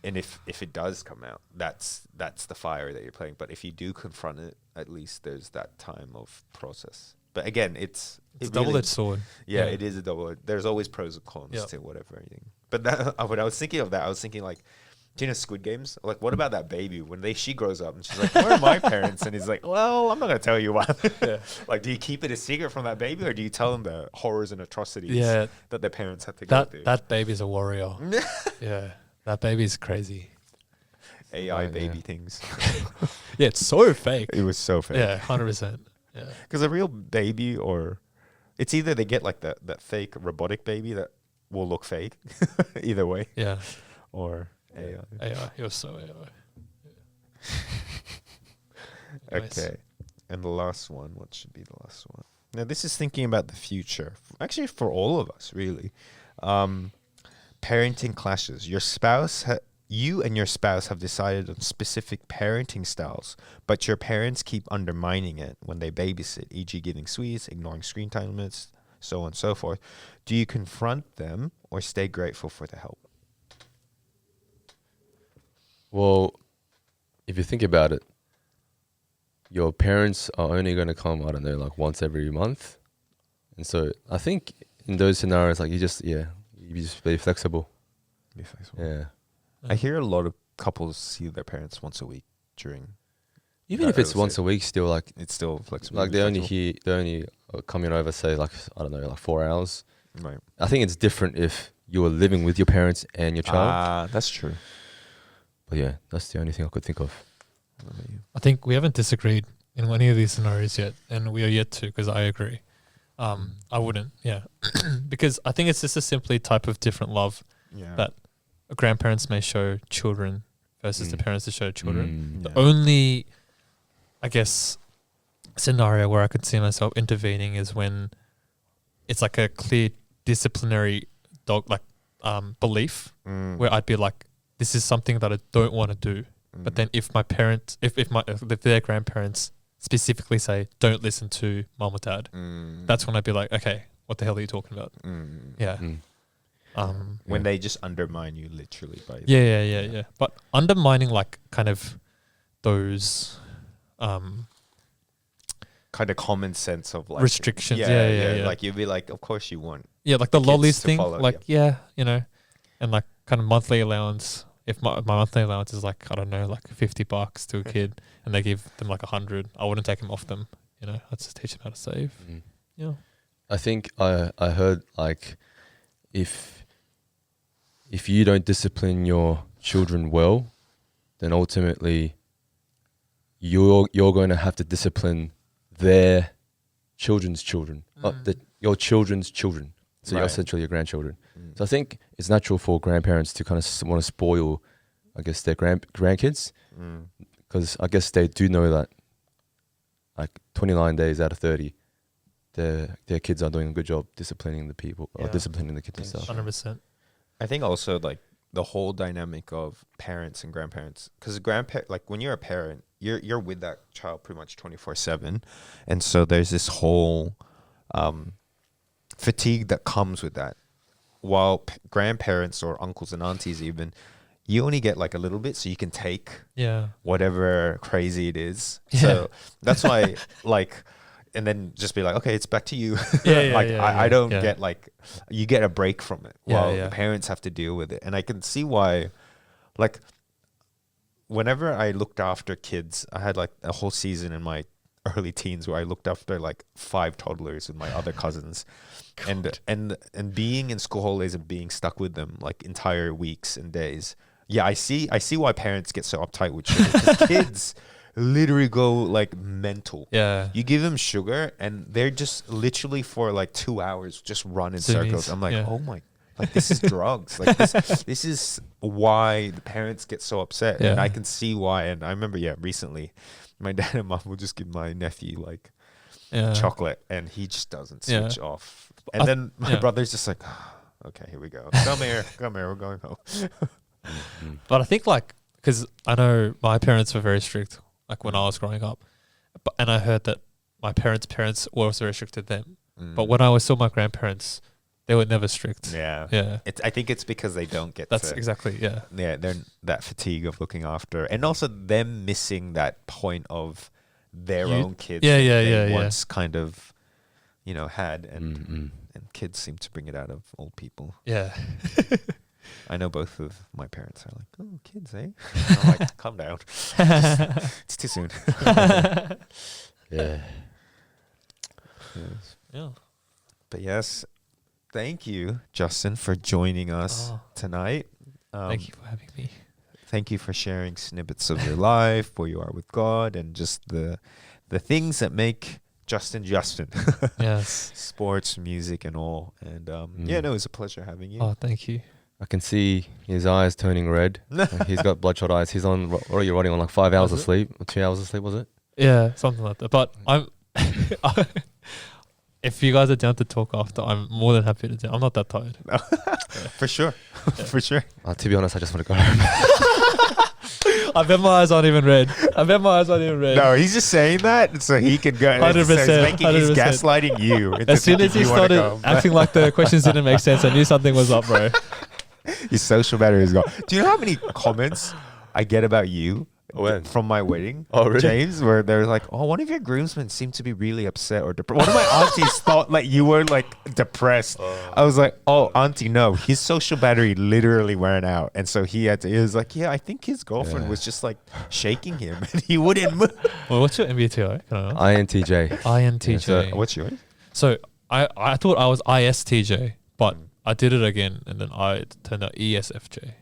And if it does come out, that's the fire that you're playing. But if you do confront it, at least there's that time of process. But again, it's It's it a double-edged really- sword. Yeah, it is a double. There's always pros and cons Yeah. to whatever anything. But that, when I was thinking of that, I was thinking like, do you know Squid Games? Like, what about that baby when she grows up and she's like, "Where are my parents?" And he's like, "Well, I'm not gonna tell you why." Yeah. Like, do you keep it a secret from that baby, or do you tell them the horrors and atrocities Yeah. that their parents had to go through? That baby's a warrior. Yeah, that baby's crazy. AI Oh, baby yeah. things. Yeah, it's so fake. It was so fake. Yeah, 100%. Yeah. Because a real baby, or it's either they get like that fake robotic baby that will look fake, either way, Yeah. or AI. AI. It was so AI. Yeah. Nice. Okay. And the last one, what should be the last one? Now, this is thinking about the future. Actually, for all of us, really. Parenting clashes. You and your spouse have decided on specific parenting styles, but your parents keep undermining it when they babysit, e.g. giving sweets, ignoring screen time limits, so on and so forth. Do you confront them or stay grateful for the help? Well, if you think about it, your parents are only going to come, I don't know, like once every month. And so I think in those scenarios, like you just be flexible. Be flexible. Yeah. I hear a lot of couples see their parents once a week during. Even that if it's early once stage. a week, still like It's still flexible. they only coming over, say like, I don't know, like 4 hours. Right. I think it's different if you are living with your parents and your child. That's true. But yeah, that's the only thing I could think of. I think we haven't disagreed in any of these scenarios yet, and we are yet to, because I agree. I wouldn't, yeah. Because I think it's just a simply type of different love Yeah. that grandparents may show children versus the parents that show children. Mm. The only, I guess, scenario where I could see myself intervening is when it's like a clear disciplinary belief, Mm. where I'd be like, this is something that I don't want to do. But then if my parents, if their grandparents specifically say, don't listen to mom or dad, that's when I'd be like, okay, what the hell are you talking about? Yeah. Mm. When Yeah. they just undermine you literally by Yeah. But undermining like kind of those kind of common sense of like restrictions. Yeah. Like you'd be like, of course you want. Yeah, like the kids lollies to thing, follow, like and like kind of monthly allowance. If my monthly allowance is like, I don't know, like $50 to a kid, and they give them like 100, I wouldn't take them off them. I'd just teach them how to save. Mm. Yeah, I think I heard like if you don't discipline your children well, then ultimately you're going to have to discipline their children's children, your children's children. So you're Right. essentially your grandchildren. So I think it's natural for grandparents to kind of want to spoil, I guess, their grandkids, because I guess they do know that like 29 days out of 30, their kids are doing a good job disciplining the people or Yeah. disciplining the kids and That's stuff. 100%. I think also like the whole dynamic of parents and grandparents, because like when you're a parent, you're with that child pretty much 24/7, and so there's this whole fatigue that comes with that. While grandparents or uncles and aunties even, you only get like a little bit, so you can take Yeah. whatever crazy it is. Yeah. So that's why like, and then just be like, okay, it's back to you. Yeah, like I don't yeah. get like, you get a break from it Yeah, while yeah. the parents have to deal with it. And I can see why, like whenever I looked after kids, I had like a whole season in my early teens where I looked after like 5 toddlers with my other cousins. And being in school holidays and being stuck with them like entire weeks and days. Yeah, I see why parents get so uptight with sugar, 'cause kids literally go like mental. Yeah. You give them sugar and they're just literally for like 2 hours just run in circles. I'm like, yeah. oh my, like this is drugs. Like this is why the parents get so upset. And Yeah. I can see why. And I remember, recently my dad and mom will just give my nephew like Yeah. chocolate, and he just doesn't Yeah. switch off. And I- then my yeah. brother's just like, okay, here we go. Come here, we're going home. Mm. But I think like, because I know my parents were very strict, like when I was growing up, and I heard that my parents were also very strict to them. But when I was still my grandparents, they were never strict. yeah, Yeah. I think it's because they don't get That's to, exactly, yeah. yeah, they're that fatigue of looking after, and also them missing that point of their You- own kids. Yeah, that yeah, they yeah, yeah. once kind of, had, and Mm-mm. and kids seem to bring it out of old people. Yeah. I know both of my parents are like, oh, kids, eh? And I'm like, calm down. It's too soon. Yeah. Yes. Yeah. But yes, thank you, Justin, for joining us Oh. tonight. Thank you for having me. Thank you for sharing snippets of your life, where you are with God, and just the things that make Justin Justin. Yes. Sports, music, and all. And Mm. no, it was a pleasure having you. Oh, thank you. I can see his eyes turning red. He's got bloodshot eyes. He's on, what are you running on, like 5 hours of Was it? sleep? Or 2 hours of sleep, was it? Yeah, something like that. But I'm, if you guys are down to talk after, I'm more than happy to do. I'm not that tired. For sure. For sure. To be honest, I just want to go home. I bet my eyes aren't even red. No, he's just saying that so he can go. 100%, He's 100%. gaslighting you. into As soon as thinking he you wanna started go home. acting like the questions didn't make sense, I knew something was up, bro. His social battery is gone. Do you know how many comments I get about you When? from my wedding, Oh, really? James? Where they're like, "Oh, one of your groomsmen seemed to be really upset or depressed." One of my aunties thought like you were like depressed. I was like, "Oh, auntie, no, his social battery literally ran out, and so he had to." He was like, "Yeah, I think his girlfriend Yeah. was just like shaking him, and he wouldn't move." Well, what's your MBTI? Can I ask? INTJ. INTJ. What's yours? So I thought I was ISTJ, but I did it again, and then I turned out ESFJ.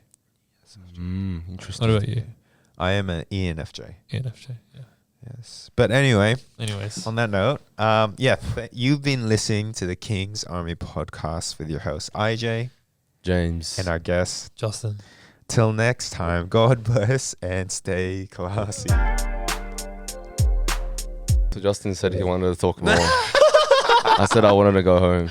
Interesting. What about you? I am an ENFJ. ENFJ. Yeah. Yes, but anyway. Anyways, On that note, you've been listening to the King's Army podcast with your host IJ James. and our guest. Justin. Till next time, God bless and stay classy. So Justin said he wanted to talk more. I said I wanted to go home,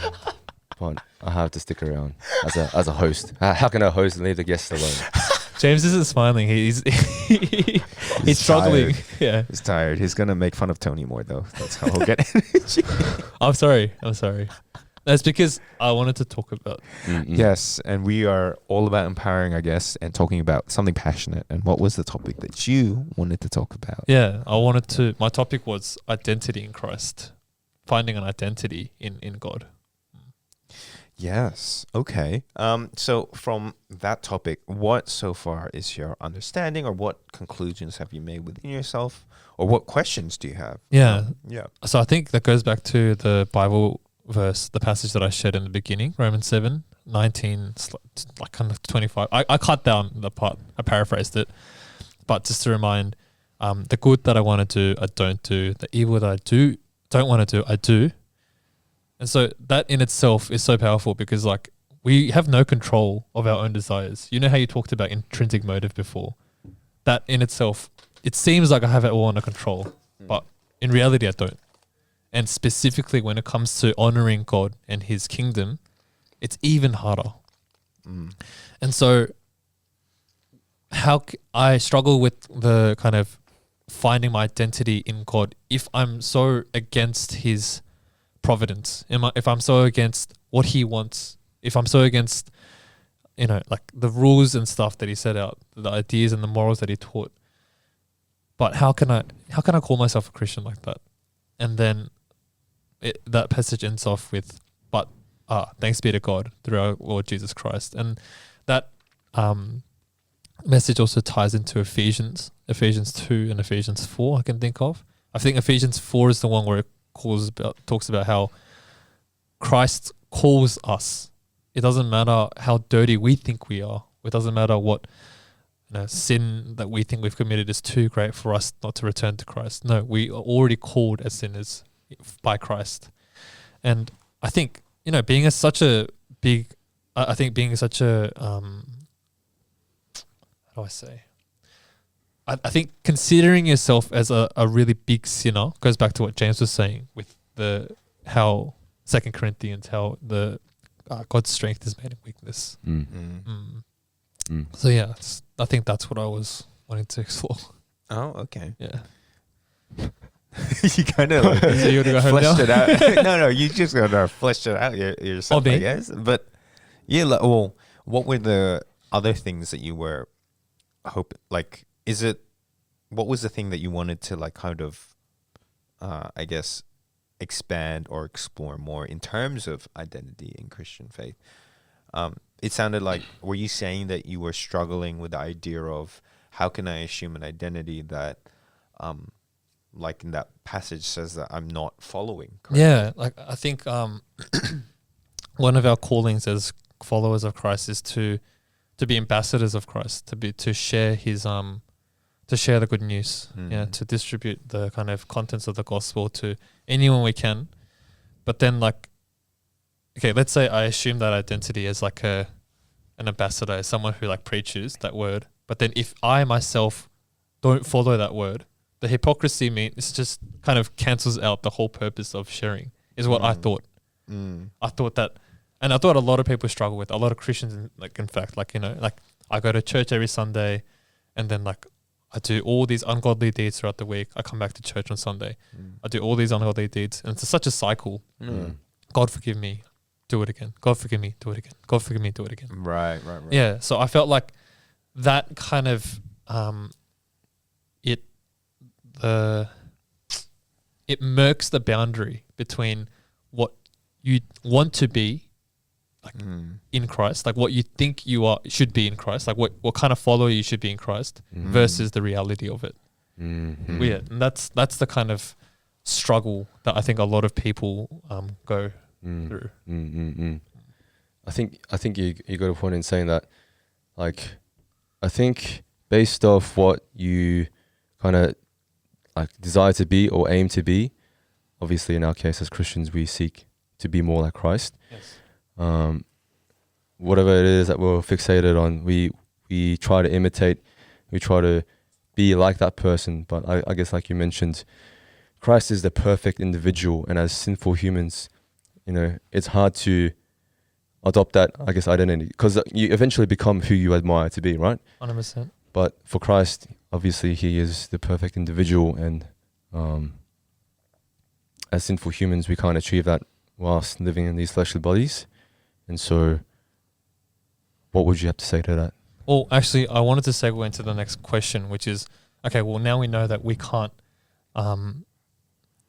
but I have to stick around as a host. How can a host leave the guests alone? James isn't smiling. He's he's struggling. tired. Yeah. He's tired. He's gonna make fun of Tony more though. That's how he'll get energy. I'm sorry. That's because I wanted to talk about. Mm-mm. Yes, and we are all about empowering our guests and talking about something passionate. And what was the topic that you wanted to talk about? Yeah, I wanted to. My topic was identity in Christ, finding an identity in God. Yes. Okay. So from that topic, what so far is your understanding, or what conclusions have you made within yourself, or what questions do you have? Yeah. Yeah. So I think that goes back to the Bible verse, the passage that I shared in the beginning, Romans 7:19, like kind of 25. I cut down the part. I paraphrased it, but just to remind, the good that I want to do, I don't do. The evil that I don't want to do, I do. And so that in itself is so powerful because like we have no control of our own desires. You know how you talked about intrinsic motive before? That in itself, it seems like I have it all under control, but in reality I don't. And specifically when it comes to honoring God and his kingdom, it's even harder. And so I struggle with the kind of finding my identity in God if I'm so against his providence, if I'm so against what he wants, if I'm so against, like the rules and stuff that he set out, the ideas and the morals that he taught. But how can I call myself a Christian like that? And then that passage ends off with, but thanks be to God through our Lord Jesus Christ. And that message also ties into Ephesians 2 and Ephesians 4 I can think of. I think Ephesians 4 is the one where it talks about how Christ calls us. It doesn't matter how dirty we think we are. It doesn't matter what sin that we think we've committed is too great for us not to return to Christ. No, we are already called as sinners by Christ. And I think, being such a how do I say? I think considering yourself as a really big sinner goes back to what James was saying with how 2 Corinthians, how the God's strength is made in weakness. So yeah, I think that's what I was wanting to explore. Oh, okay. Yeah. You kind of like So you gonna go home fleshed now? it out. No, you just gotta flesh it out yourself, me? I guess. But yeah, like, well, what were the other things that you were like? What was the thing that you wanted to like kind of, I guess, expand or explore more in terms of identity in Christian faith? It sounded like, were you saying that you were struggling with the idea of how can I assume an identity that, like in that passage says that I'm not following? Correctly? Yeah, like I think one of our callings as followers of Christ is to be ambassadors of Christ, to share his to share the good news, to distribute the kind of contents of the gospel to anyone we can. But then, like, okay, let's say I assume that identity as like an ambassador, as someone who like preaches that word. But then if I myself don't follow that word, the hypocrisy means just kind of cancels out the whole purpose of sharing, is what I thought. I thought that, and I thought a lot of people struggle with, a lot of Christians, like, in fact, like, you know, like I go to church every Sunday and then like I do all these ungodly deeds throughout the week. I come back to church on Sunday. I do all these ungodly deeds. And it's such a cycle. God forgive me, do it again. God forgive me, do it again. God forgive me, do it again. Right. Yeah. So I felt like that kind of it murks the boundary between what you want to be like in Christ, like what you think you should be in Christ, like what kind of follower you should be in Christ versus the reality of it. Weird. And that's the kind of struggle that I think a lot of people go through. I think you got a point in saying that. Like, I think based off what you kind of like desire to be or aim to be, obviously in our case as Christians we seek to be more like Christ. Yes. Whatever it is that we're fixated on, we try to imitate, we try to be like that person. But I guess, like you mentioned, Christ is the perfect individual, and as sinful humans, you know, it's hard to adopt that, I guess, identity, because you eventually become who you admire to be, right? 100%. But for Christ, obviously, he is the perfect individual, and as sinful humans, we can't achieve that whilst living in these fleshly bodies. And so, what would you have to say to that? Well, actually, I wanted to segue into the next question, which is, okay, well, now we know that we can't,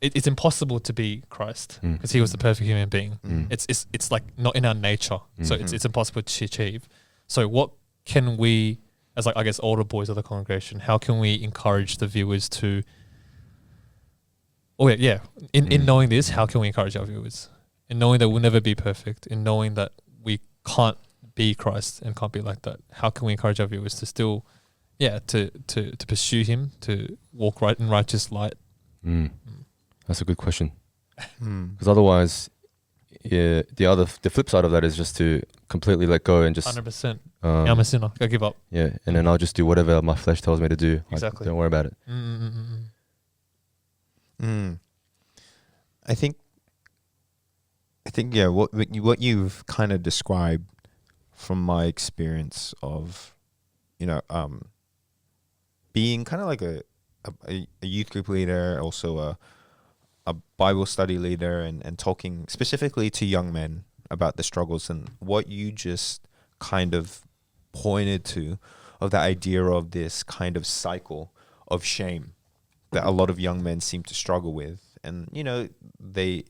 it's impossible to be Christ because he was the perfect human being. It's like not in our nature, so it's impossible to achieve. So what can we, as like, I guess, older boys of the congregation, how can we encourage the viewers to, in knowing this, how can we encourage our viewers? In knowing that we'll never be perfect, in knowing that we can't be Christ and can't be like that, how can we encourage our viewers to still, to pursue him, to walk right in righteous light? That's a good question. Because otherwise, the flip side of that is just to completely let go and just 100%. I'm a sinner. Go give up. Yeah, and then I'll just do whatever my flesh tells me to do. Exactly. Don't worry about it. I think what you've kind of described from my experience of, being kind of like a youth group leader, also a Bible study leader, and talking specifically to young men about the struggles, and what you just kind of pointed to of the idea of this kind of cycle of shame that a lot of young men seem to struggle with. And, they,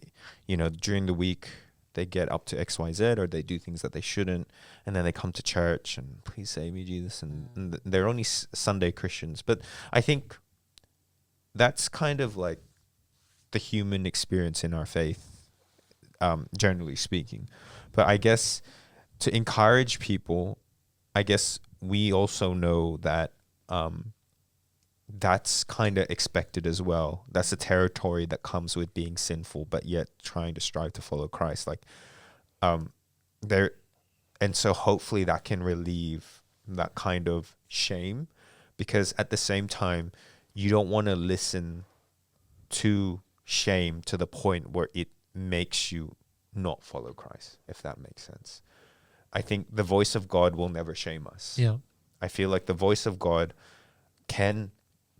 during the week, they get up to XYZ, or they do things that they shouldn't. And then they come to church and please save me, Jesus. And they're only Sunday Christians. But I think that's kind of like the human experience in our faith, generally speaking. But I guess to encourage people, I guess we also know that that's kind of expected as well. That's a territory that comes with being sinful, but yet trying to strive to follow Christ. Like, and so hopefully that can relieve that kind of shame, because at the same time, you don't want to listen to shame to the point where it makes you not follow Christ, if that makes sense. I think the voice of God will never shame us. Yeah. I feel like the voice of God can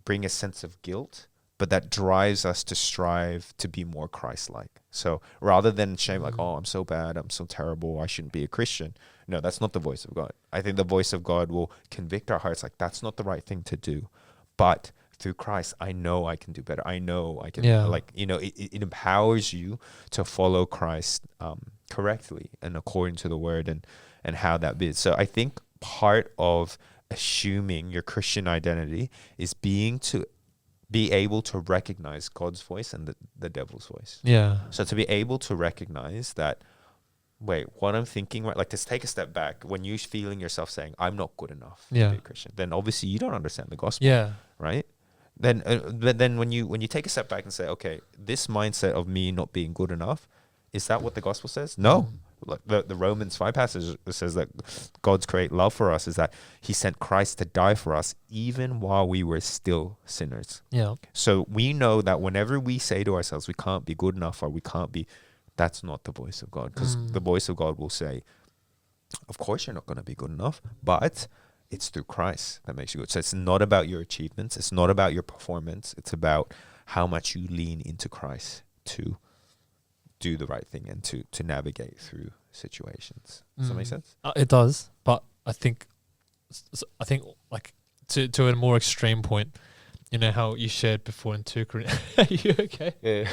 bring a sense of guilt, but that drives us to strive to be more Christ-like. So rather than shame, like, oh, I'm so bad, I'm so terrible, I shouldn't be a Christian. No, that's not the voice of God. I think the voice of God will convict our hearts, like, that's not the right thing to do. But through Christ, I know I can do better. I know I can, it empowers you to follow Christ correctly and according to the word and how that is. So I think part of assuming your Christian identity is be able to recognize God's voice and the devil's voice. Yeah. So to be able to recognize that, wait, what I'm thinking, right? Like, to take a step back, when you're feeling yourself saying, I'm not good enough to be a Christian, then obviously you don't understand the gospel. Yeah. Right? Then when you take a step back and say, okay, this mindset of me not being good enough, is that what the gospel says? No. Like the Romans 5 passage says that God's great love for us is that he sent Christ to die for us even while we were still sinners. Yeah. So we know that whenever we say to ourselves, we can't be good enough or we can't be, that's not the voice of God, because the voice of God will say, of course you're not going to be good enough, but it's through Christ that makes you good. So it's not about your achievements. It's not about your performance. It's about how much you lean into Christ to do the right thing and to navigate through situations. Does that make sense? It does, but I think like to a more extreme point, you know how you shared before in 2 Corinthians. Are you okay? Yeah.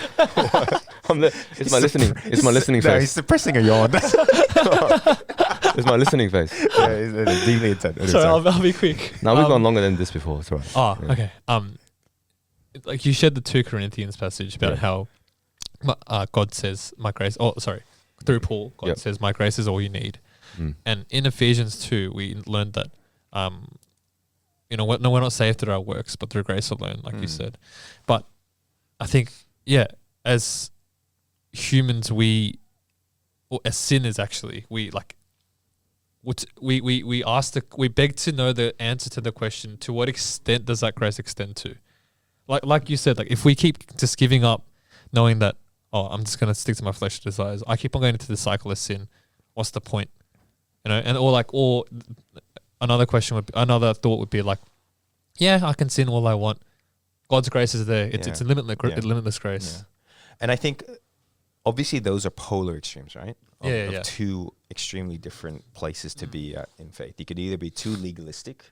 It's my listening. It's my listening No, face. he's suppressing a yawn. It's my listening face. Yeah, he's deeply intent. Sorry, I'll be quick. Now we've gone longer than this before. It's all right. Oh, Yeah. okay. Like you shared the 2 Corinthians passage about how God says, "My grace." Oh, sorry, through Paul, God says, "My grace is all you need." And in Ephesians 2, we learned that, we're not saved through our works, but through grace alone, like you said. But I think, as humans, as sinners, actually, we beg to know the answer to the question: to what extent does that grace extend to? Like you said, like if we keep just giving up, knowing that, I'm just gonna stick to my fleshly desires, I keep on going into the cycle of sin. What's the point? Or another thought would be like, I can sin all I want. God's grace is there. It's a limitless grace. Yeah. And I think obviously those are polar extremes, right? Of two extremely different places to be at in faith. You could either be too legalistic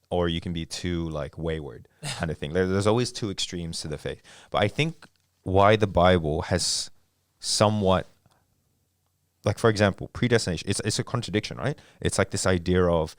or you can be too like wayward kind of thing. There's always two extremes to the faith. But I think why the Bible has somewhat, like, for example, predestination, it's a contradiction, right? It's like this idea of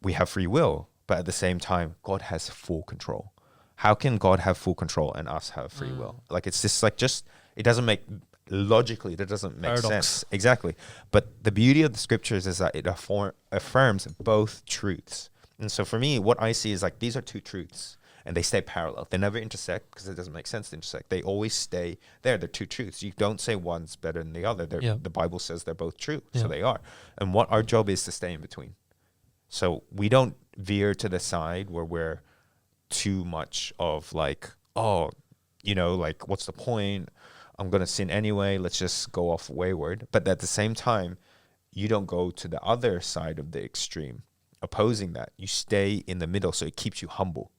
we have free will, but at the same time, God has full control. How can God have full control and us have free will? Like, it's just like, it doesn't make, logically, that doesn't make sense. Exactly. But the beauty of the scriptures is that it affirms both truths. And so for me, what I see is like, these are two truths and they stay parallel. They never intersect because it doesn't make sense to intersect. They always stay there. They're two truths. You don't say one's better than the other. The Bible says they're both true. So they are. And what our job is to stay in between. So we don't veer to the side where we're too much of like, like, what's the point? I'm going to sin anyway. Let's just go off wayward. But at the same time, you don't go to the other side of the extreme, opposing that. You stay in the middle, so it keeps you humble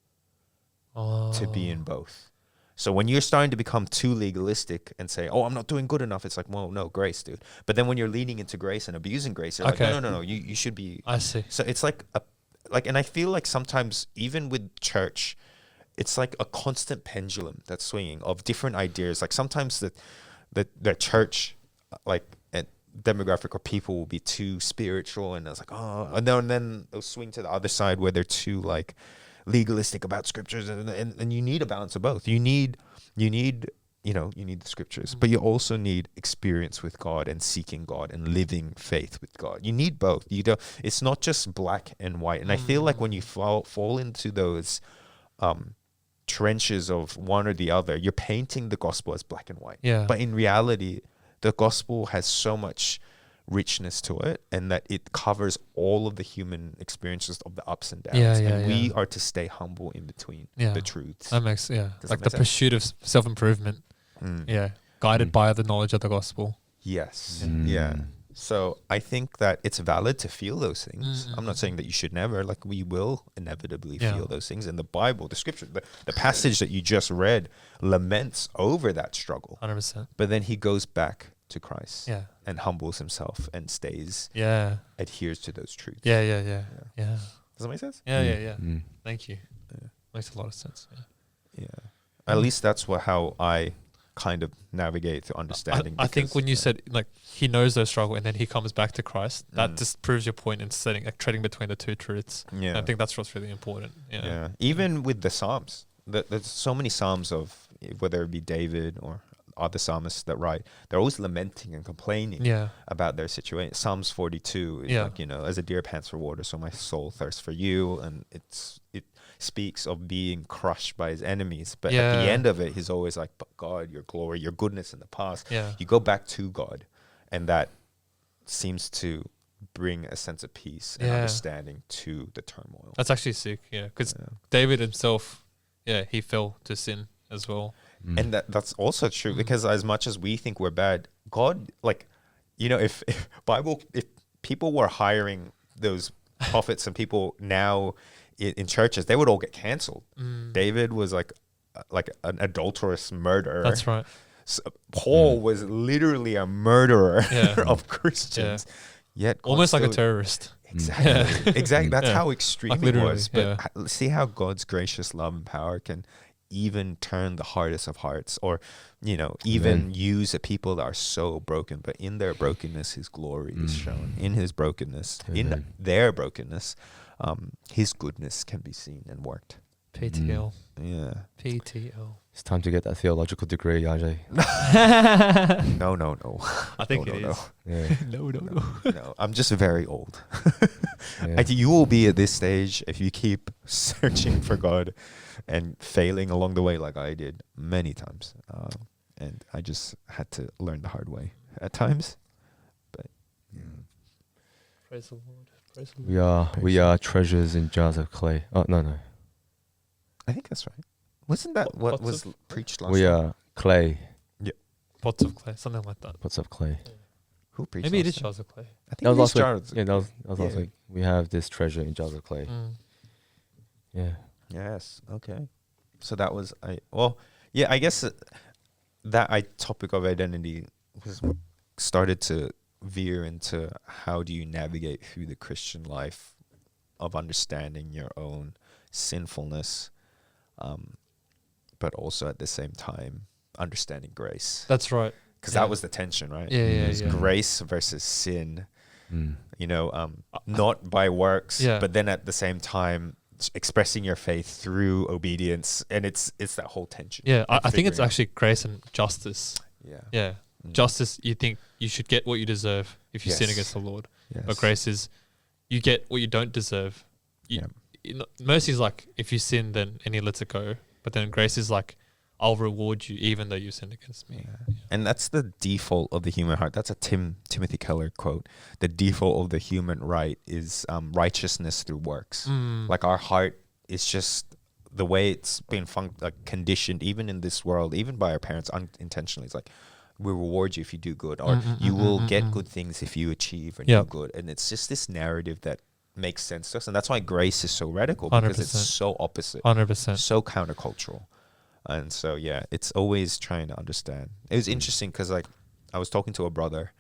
to be in both. So when you're starting to become too legalistic and say, I'm not doing good enough, it's like, well, no, grace, dude. But then when you're leaning into grace and abusing grace, you're like, no, you should be. I see. So it's like, and I feel like sometimes even with church, it's like a constant pendulum that's swinging of different ideas. Like sometimes the church, like a demographic or people will be too spiritual, and it's like, and then they'll swing to the other side where they're too like legalistic about scriptures, and you need a balance of both. You need the scriptures, but you also need experience with God and seeking God and living faith with God. You need both. It's not just black and white. And I feel like when you fall into those trenches of one or the other, you're painting the gospel as black and white. Yeah. But in reality, the gospel has so much richness to it, and that it covers all of the human experiences of the ups and downs. Yeah, yeah, and we yeah. are to stay humble in between Yeah. the truths. That makes Does like that the make sense? pursuit of self improvement. Mm. Yeah, guided Mm. by the knowledge of the gospel. Yes. Mm. Yeah. So I think that it's valid to feel those things. I'm not saying that you should never, like we will inevitably Yeah. feel those things. And the Bible, the scripture, the passage that you just read laments over that struggle. 100%. But then he goes back to Christ Yeah. and humbles himself and stays, Yeah. adheres to those truths. Yeah. Yeah. Yeah. Yeah. Yeah. Does that make sense? Yeah. Mm. Yeah. Yeah. Mm. Thank you. Yeah. Makes a lot of sense. Yeah. Yeah. At least that's how I kind of navigate to understanding. I think because, when you said like he knows their struggle and then he comes back to Christ, that Mm. just proves your point in treading between the two truths. yeah. And I think that's what's really important. Yeah. Yeah. Even with the Psalms, there's so many Psalms of whether it be David or other psalmists that write, they're always lamenting and complaining Yeah. about their situation. Psalms 42 is Yeah. like, as a deer pants for water, so my soul thirsts for you. And it speaks of being crushed by his enemies. But at the Yeah. end of it, he's always like, but God, your glory, your goodness in the past. Yeah. You go back to God, and that seems to bring a sense of peace and Yeah. understanding to the turmoil. That's actually sick. Yeah. Because Yeah. David himself, he fell to sin as well. Mm. And that's also true Mm. because as much as we think we're bad, God, like, if people were hiring those prophets and people now in churches, they would all get canceled. Mm. David was like an adulterous murderer. That's right. So Paul was literally a murderer Yeah. of Christians. Yet God Almost like a still- terrorist. Exactly. Exactly. That's Yeah. how extreme Like it literally, was. But yeah. see how God's gracious love and power can even turn the hardest of hearts, or even use a people that are so broken, but in their brokenness his glory is shown. In his brokenness, in Amen. their brokenness, his goodness can be seen and worked. PTL. Yeah. PTL. It's time to get that theological degree, RJ. No. I think No, it no, is. Yeah. No, I'm just very old. Yeah. I think you will be at this stage if you keep searching for God and failing along the way, like I did many times. And I just had to learn the hard way at times. But Praise the Lord. Praise the Lord. We are treasures in jars of clay. Oh no. I think that's right. Wasn't that what Pots was of- preached last We time? are clay, Pots of clay, something like that. pots of clay. Who preached Maybe it last is time? jars of clay. I think That was it last is week. jars. Yeah, that was last Yeah. week. We have this treasure in jars of clay. Mm. Yeah. Yes. Okay. So that was I guess that topic of identity started to veer into how do you navigate through the Christian life of understanding your own sinfulness, but also at the same time understanding grace, That's right. because Yeah. that was the tension, right? Yeah, yeah, It was yeah. grace versus sin. Mm. Not by works, Yeah. but then at the same time expressing your faith through obedience, and it's that whole tension. Yeah, I think it's figuring out. actually grace and justice. Yeah. Yeah. Mm. Justice, you think you should get what you deserve if you sin Yes. against the Lord. Yes. But grace is you get what you don't deserve. Yeah. Mercy is like if you sin, then and he lets it go. But then grace is like, I'll reward you even though you sinned against me. Yeah. And that's the default of the human heart. That's a Timothy Keller quote. The default of the human right is righteousness through works. Mm. Like our heart is just the way it's been conditioned, even in this world, even by our parents unintentionally. It's like, we reward you if you do good, or you will get good things if you achieve and Yep. do good. And it's just this narrative that makes sense to us. And that's why grace is so radical, because it's 100%. so opposite, 100%. so countercultural. And so, it's always trying to understand. It was interesting because I was talking to a brother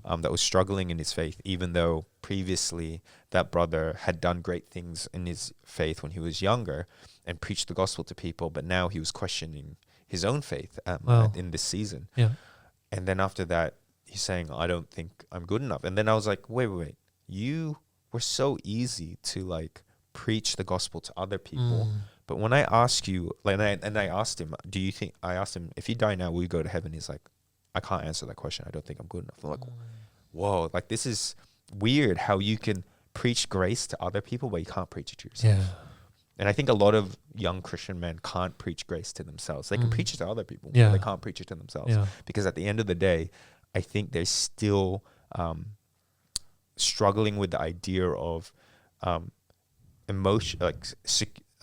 that was struggling in his faith, even though previously that brother had done great things in his faith when he was younger and preached the gospel to people. But now he was questioning his own faith Wow. in this season. Yeah. And then after that, he's saying, I don't think I'm good enough. And then I was like, wait. You were so easy to preach the gospel to other people. Mm. But when I ask you, I asked him, if you die now, will you go to heaven? He's like, I can't answer that question. I don't think I'm good enough. I'm like, whoa, this is weird how you can preach grace to other people, but you can't preach it to yourself. Yeah. And I think a lot of young Christian men can't preach grace to themselves. They can Mm. preach it to other people, Yeah. but they can't preach it to themselves. Yeah. Because at the end of the day, I think there's still struggling with the idea of emotion, like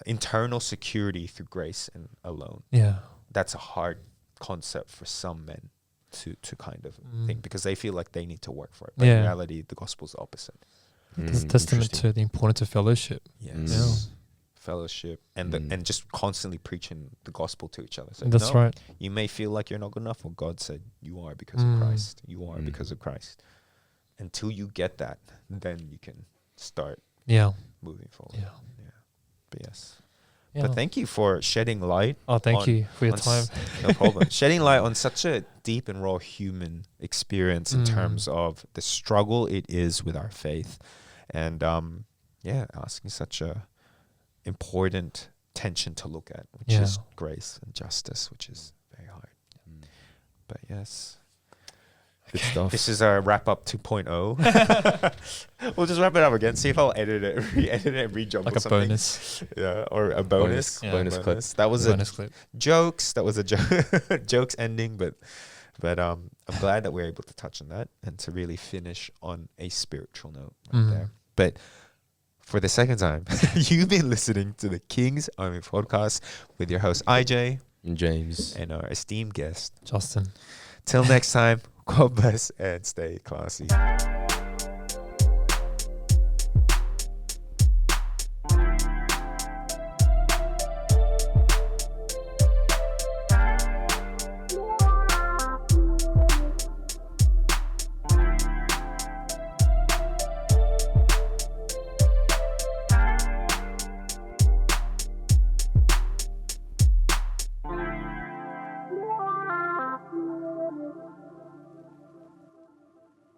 internal security through grace and alone. Yeah. That's a hard concept for some men to kind of think, because they feel like they need to work for it. But in Yeah. reality, the gospel's the opposite. It's a testament Interesting. to the importance of fellowship. Yes. Yeah. Fellowship and and just constantly preaching the gospel to each other. So That's no, right. you may feel like you're not good enough. Well, God said you are because Mm. of Christ. You are Mm. because of Christ. Until you get that, then you can start Yeah. moving forward. Yeah. But yes. Yeah. But thank you for shedding light. Oh, thank on- you for your on time. No problem. Shedding light on such a deep and raw human experience in Mm. terms of the struggle it is with our faith. And asking such a important tension to look at, which Yeah. is grace and justice, which is very hard. Mm. But yes. Good stuff. This is our wrap up 2.0. We'll just wrap it up again. See if I'll edit it, re-edit it, re-jumble Like a something. bonus. Yeah, or a bonus. Yeah. Bonus clip. That was bonus clip. jokes. That was a jokes ending, but I'm glad that we're able to touch on that and to really finish on a spiritual note right Mm. there. But for the second time, you've been listening to the King's Army podcast with your host IJ And James. and our esteemed guest. Justin. Till next time, God bless and stay classy.